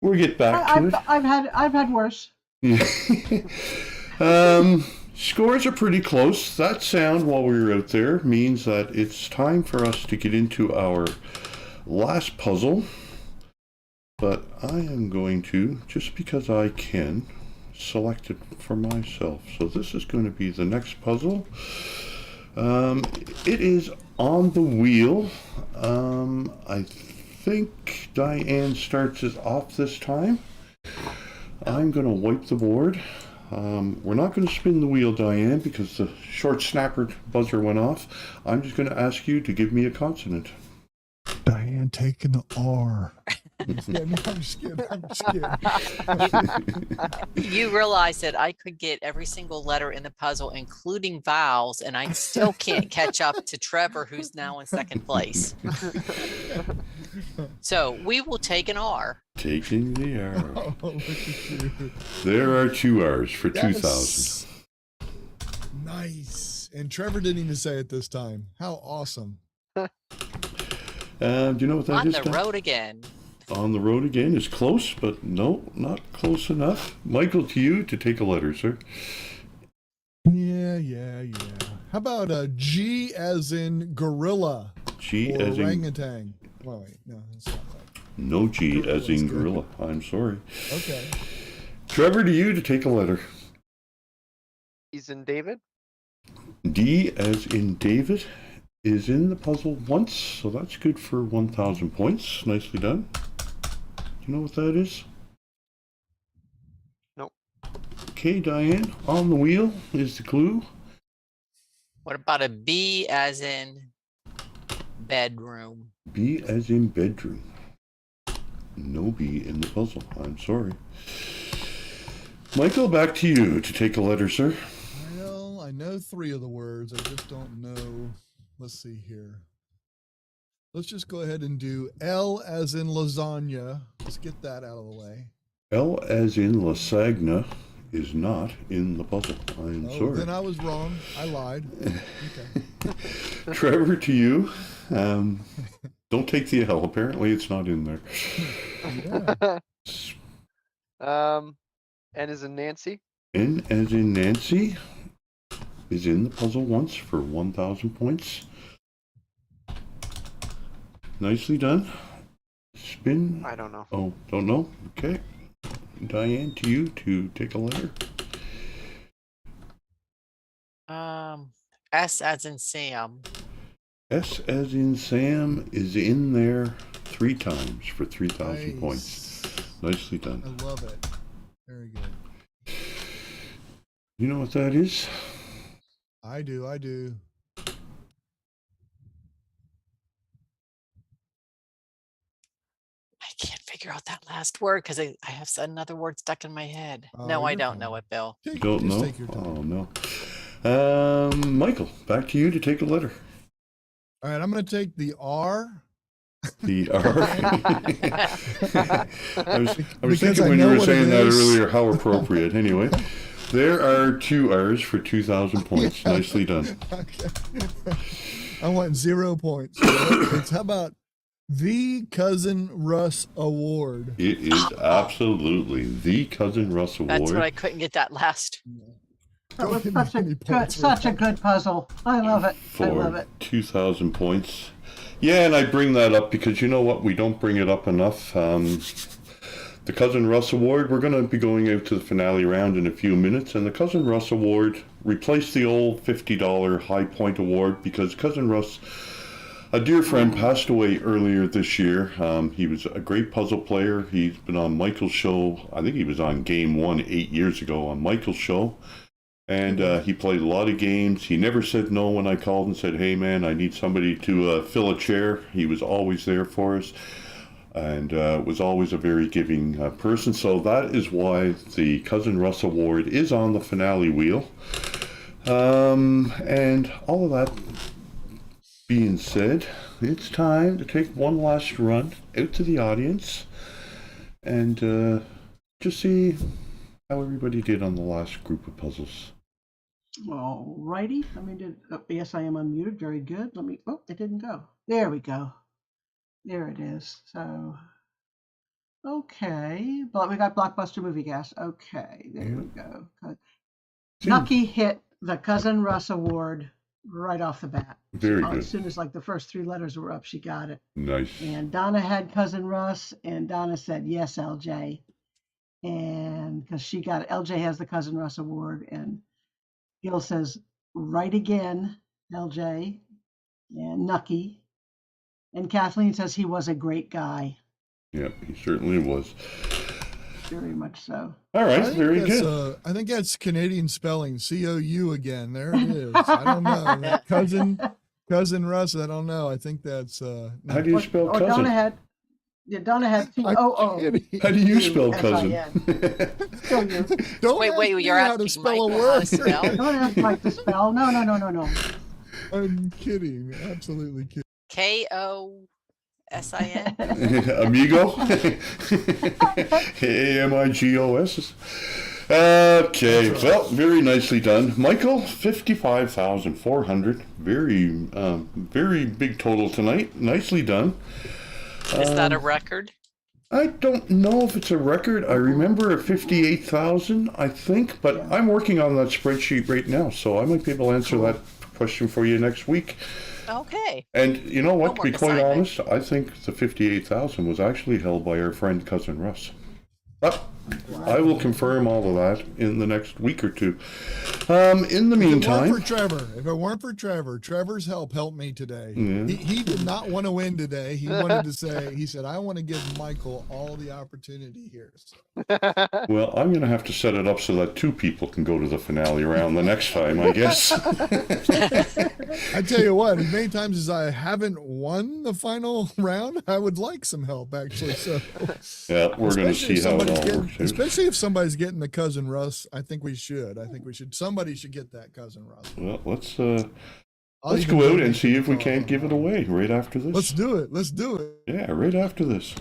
We'll get back to it. I've had worse. Scores are pretty close. That sound while we were out there means that it's time for us to get into our last puzzle. But I am going to, just because I can, select it for myself. So this is going to be the next puzzle. It is on the wheel. I think Diane starts us off this time. I'm going to wipe the board. We're not going to spin the wheel, Diane, because the short snapper buzzer went off. I'm just going to ask you to give me a consonant. Diane taking the R. I'm just kidding. You realize that I could get every single letter in the puzzle, including vowels, and I still can't catch up to Trevor, who's now in second place. So we will take an R. Taking the arrow. Oh, look at you. There are 2 R's for Yes. 2000. Nice. And Trevor didn't even say it this time. How awesome. Do you know what that On is? the Dan? road again. On the road again is close, but no, not close enough. Michael, to you to take a letter, sir. Yeah. How about a G as in gorilla? G Or as in orangutan. Well, wait, no, that's not right. no G as in Gorilla's good. gorilla. I'm sorry. Okay. Trevor, to you to take a letter. He's in David. D as in David is in the puzzle once, so that's good for 1,000 points. Nicely done. Do you know what that is? Okay, Diane, on the wheel is the clue. What about a B as in bedroom? B as in bedroom. No B in the puzzle. I'm sorry. Michael, back to you to take a letter, sir. Well, I know 3 of the words. I just don't know. Let's see here. Let's just go ahead and do L as in lasagna. Let's get that out of the way. L as in lasagna is not in the puzzle. I'm sorry. Then I was wrong. I lied. Okay. Trevor, to you. Don't take the L. Apparently, it's not in there. Yeah. N is in Nancy. N as in Nancy is in the puzzle once for 1,000 points. Nicely done. Spin. I don't know. Oh, don't know? Okay. Diane, to you to take a letter. S as in Sam. S as in Sam is in there 3 times for 3,000 points. Nicely done. I love it. Very good. You know what that is? I do. I can't figure out that last word because I have another word stuck in my head. No, I you're don't fine. know it, Bill. Don't know? Take your time. Oh, no. Michael, back to you to take a letter. All right, I'm going to take the R. The R. I was Because thinking I when you know were what saying it that is. earlier, how appropriate. Anyway, there are 2 R's for 2,000 points. Nicely done. Okay. I want 0 points. It's, how about the Cousin Russ Award? It is absolutely the Cousin Russ Award. That's what I couldn't get that last. That was Don't give me such a any good, points for such a that. good puzzle. I love it. I love for it. 2,000 points. Yeah, and I bring that up because you know what? We don't bring it up enough. The Cousin Russ Award, we're going to be going out to the finale round in a few minutes, and the Cousin Russ Award replaced the old $50 High Point Award because Cousin Russ, a dear friend, passed away earlier this year. He was a great puzzle player. He's been on Michael's show. I think he was on Game 1 8 years ago on Michael's show. And he played a lot of games. He never said no when I called and said, hey, man, I need somebody to fill a chair. He was always there for us and was always a very giving person. So that is why the Cousin Russ Award is on the finale wheel. And all of that being said, it's time to take one last run out to the audience and just see how everybody did on the last group of puzzles. All righty. Let me do. Oh, yes, I am unmuted. Very good. Let me. Oh, it didn't go. There we go. There it is. So, okay. But we got Blockbuster Movie Gas. Okay, there we go. Nucky hit the Cousin Russ Award right off the bat. Very good. As soon as like the first 3 letters were up, she got it. Nice. And Donna had Cousin Russ, and Donna said yes, LJ. And because she got it, LJ has the Cousin Russ Award, and Gil says, right again, LJ, and Nucky. And Kathleen says he was a great guy. Yep, he certainly was. Very much so. All right, very good. I think that's Canadian spelling, C-O-U again. There it is. I don't know. That cousin Russ, I don't know. I think that's... How do you spell Or cousin? Donna had T-O-O. How do you spell cousin? Don't Wait, ask you're me how to asking spell a Michael how word. to spell? Don't ask Mike to spell. No. I'm kidding. Absolutely kidding. K-O-S-I-N. Amigo? A-M-I-G-O-S. Okay, well, very nicely done. Michael, 55,400. Very big total tonight. Nicely done. Is that a record? I don't know if it's a record. I remember at 58,000, I think, but I'm working on that spreadsheet right now, so I might be able to answer that question for you next week. Okay. And you know what, to be Homework quite assignment. honest, I think the 58,000 was actually held by our friend Cousin Russ. But I will confirm all of that in the next week or two. In the meantime, If it weren't for Trevor, Trevor's helped me today. Yeah. He did not want to win today. He wanted to say, he said, I want to give Michael all the opportunity here. So. well, I'm going to have to set it up so that 2 people can go to the finale round the next time, I guess. I tell you what, as many times as I haven't won the final round, I would like some help, actually. So, yeah, we're going to see how it all works. Especially if somebody's getting the Cousin Russ, I think we should. Somebody should get that Cousin Russ. Well, let's go out and see if we can't give it away right after this. Let's do it. Let's do it. Yeah, right after this.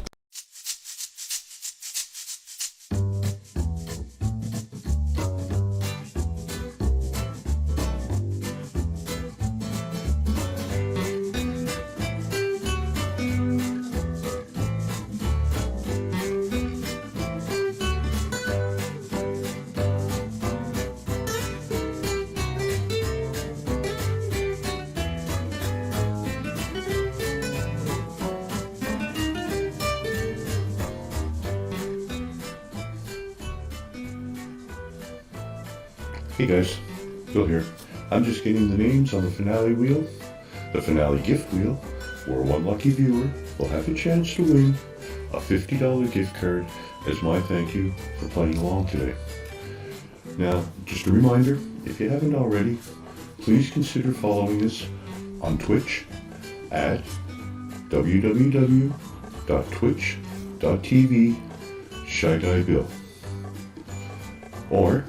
Hey guys, Phil here. I'm just getting the names on the finale wheel, the finale gift wheel, where one lucky viewer will have a chance to win a $50 gift card as my thank you for playing along today. Now, just a reminder, if you haven't already, please consider following us on Twitch at www.twitch.tv/ShyGuyBill, or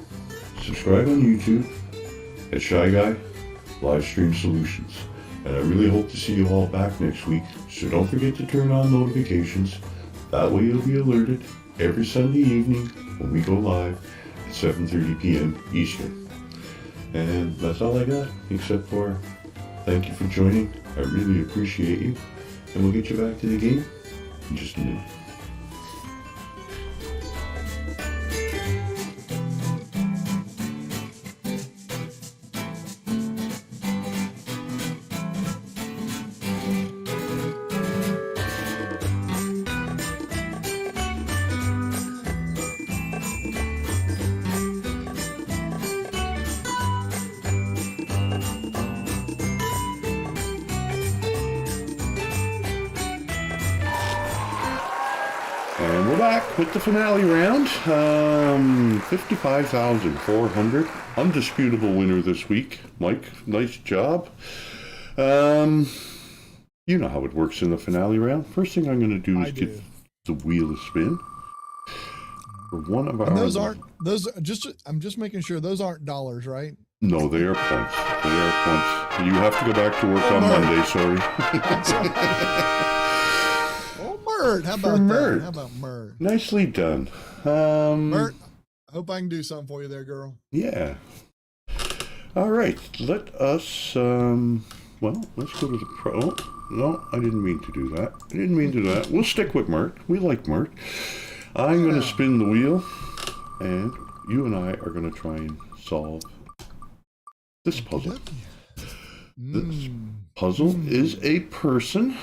subscribe on YouTube at Shy Guy Livestream Solutions. And I really hope to see you all back next week, so don't forget to turn on notifications. That way you'll be alerted every Sunday evening when we go live at 7:30 p.m. Eastern. And that's all I got, except for thank you for joining. I really appreciate you. And we'll get you back to the game in just a minute. And we're back with the finale round. 55,400. Undisputable winner this week. Mike, nice job. You know how it works in the finale round. First thing I'm going to do is give the wheel a spin. For one of our... And I'm just making sure those aren't dollars, right? No, they are points. They are points. You have to go back to work on Monday, sorry. Mert, how about Mert. that? How about Mert? Nicely done. Mert, I hope I can do something for you there, girl. Yeah. All right. Let us, well, let's go to the pro. Oh, no, I didn't mean to do that. I didn't mean to do that. We'll stick with Mert. We like Mert. I'm going to spin the wheel, and you and I are going to try and solve this puzzle. This puzzle is a person.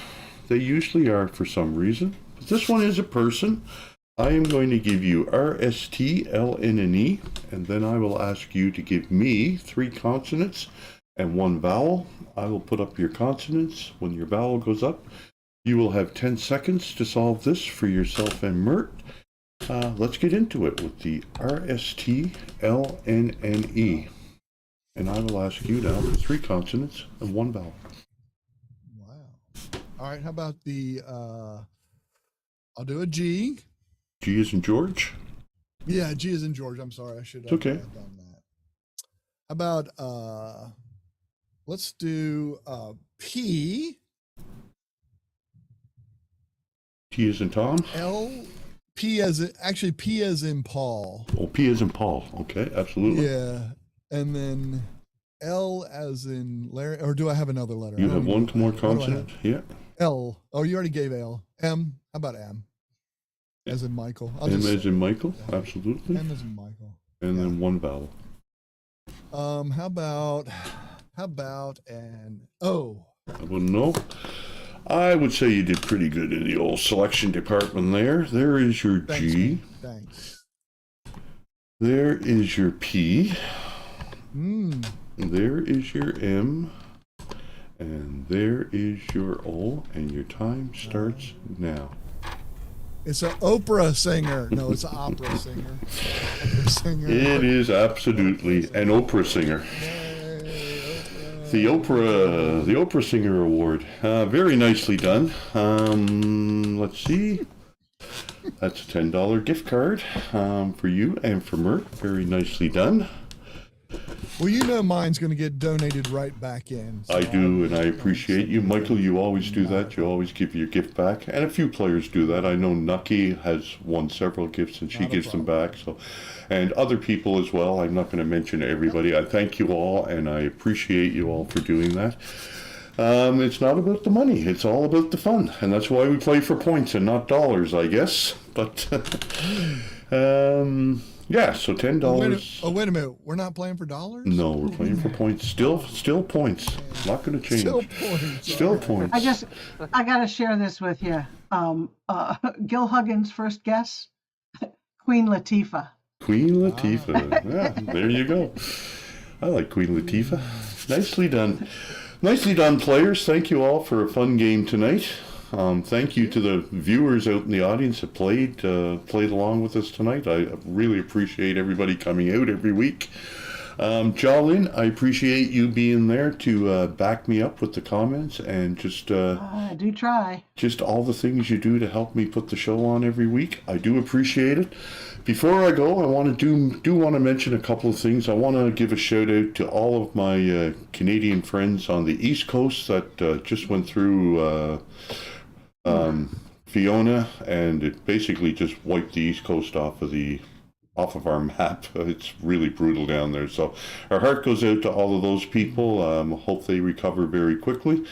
They usually are for some reason, but this one is a person. I am going to give you R, S, T, L, N, and E, and then I will ask you to give me 3 consonants and 1 vowel. I will put up your consonants. When your vowel goes up, you will have 10 seconds to solve this for yourself and Mert. Let's get into it with the R, S, T, L, N, and E. And I will ask you now for 3 consonants and 1 vowel. All right, how about the, I'll do a G. G as in George? Yeah, G as in George. I'm sorry, I should have okay. done that. How about, let's do P. T as in Tom? L, P as in, actually P as in Paul. Oh, P as in Paul. Okay, absolutely. Yeah, and then L as in Larry, or do I have another letter? You have 1 more consonant? Yeah. L. Oh, you already gave L. M. How about M? As in Michael. M as in Michael? Absolutely. M as in Michael. And then 1 vowel. How about an O? I wouldn't know. I would say you did pretty good in the old selection department there. There is your Thanks, G. man. Thanks. There is your P. Mm. There is your M. And there is your O. And your time starts now. It's an Oprah singer. No, it's an opera singer. Opera singer. It is absolutely an Oprah singer. Yay, The Oprah Singer Award. Very nicely done. Let's see. That's a $10 gift card for you and for Mert. Very nicely done. Well, you know mine's going to get donated right back in. So I do, and I appreciate you. Michael, you always do that. You always give your gift back. And a few players do that. I know Nucky has won several gifts, and she Not a gives them problem. back. So, and other people as well. I'm not going to mention everybody. I thank you all, and I appreciate you all for doing that. It's not about the money. It's all about the fun. And that's why we play for points and not dollars, I guess. But, yeah, so $10. Oh, wait a minute. We're not playing for dollars? No, we're playing for points. Still points. Not going to change. Still points. Still All right. points. I got to share this with you. Gil Huggins' first guess, Queen Latifah. Queen Latifah. Yeah, there you go. I like Queen Latifah. Nicely done. Nicely done, players. Thank you all for a fun game tonight. Thank you to the viewers out in the audience that played along with us tonight. I really appreciate everybody coming out every week. Jolyn, I appreciate you being there to back me up with the comments and just I do try. just all the things you do to help me put the show on every week. I do appreciate it. Before I go, I want to want to mention a couple of things. I want to give a shout out to all of my Canadian friends on the East Coast that just went through Fiona, and it basically just wiped the East Coast off of our map. It's really brutal down there. So our heart goes out to all of those people. Hope they recover very quickly.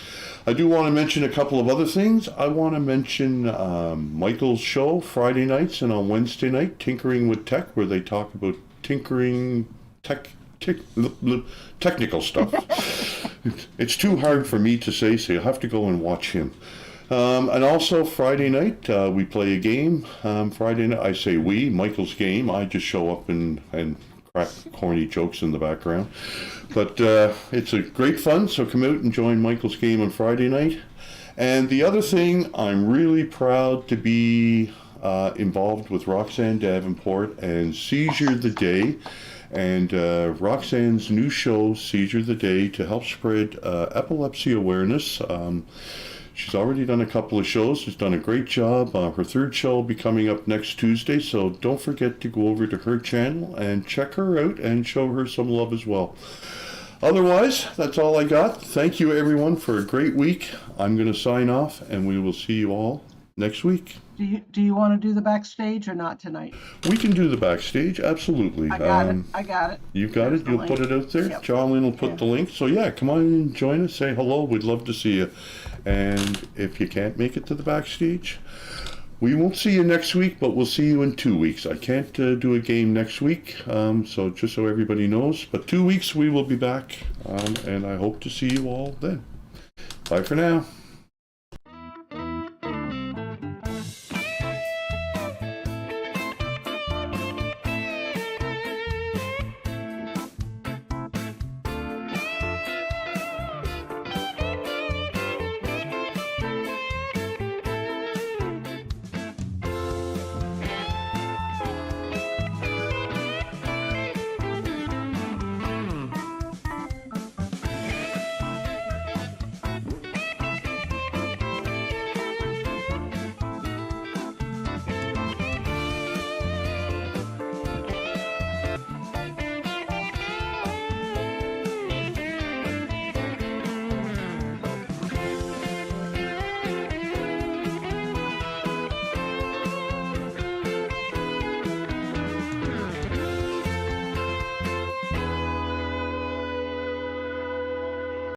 I do want to mention a couple of other things. I want to mention Michael's show Friday nights and on Wednesday night, Tinkering with Tech, where they talk about technical stuff. It's too hard for me to say, so you'll have to go and watch him. And also Friday night, we play a game. Friday night, I say we, Michael's game. I just show up and crack corny jokes in the background. But it's a great fun, so come out and join Michael's game on Friday night. And the other thing, I'm really proud to be involved with Roxanne Davenport and Seizure the Day. And Roxanne's new show, Seizure the Day, to help spread epilepsy awareness. She's already done a couple of shows. She's done a great job. Her third show will be coming up next Tuesday, so don't forget to go over to her channel and check her out and show her some love as well. Otherwise, that's all I got. Thank you, everyone, for a great week. I'm going to sign off, and we will see you all next week. Do you want to do the backstage or not tonight? We can do the backstage, absolutely. I got it. I got it. You've got There's it. the You'll link. put it out there. Yep. Jolyn will put Yeah. the link. So yeah, come on and join us. Say hello. We'd love to see you. And if you can't make it to the backstage, we won't see you next week, but we'll see you in 2 weeks. I can't do a game next week, so just so everybody knows. But 2 weeks we will be back, and I hope to see you all then. Bye for now.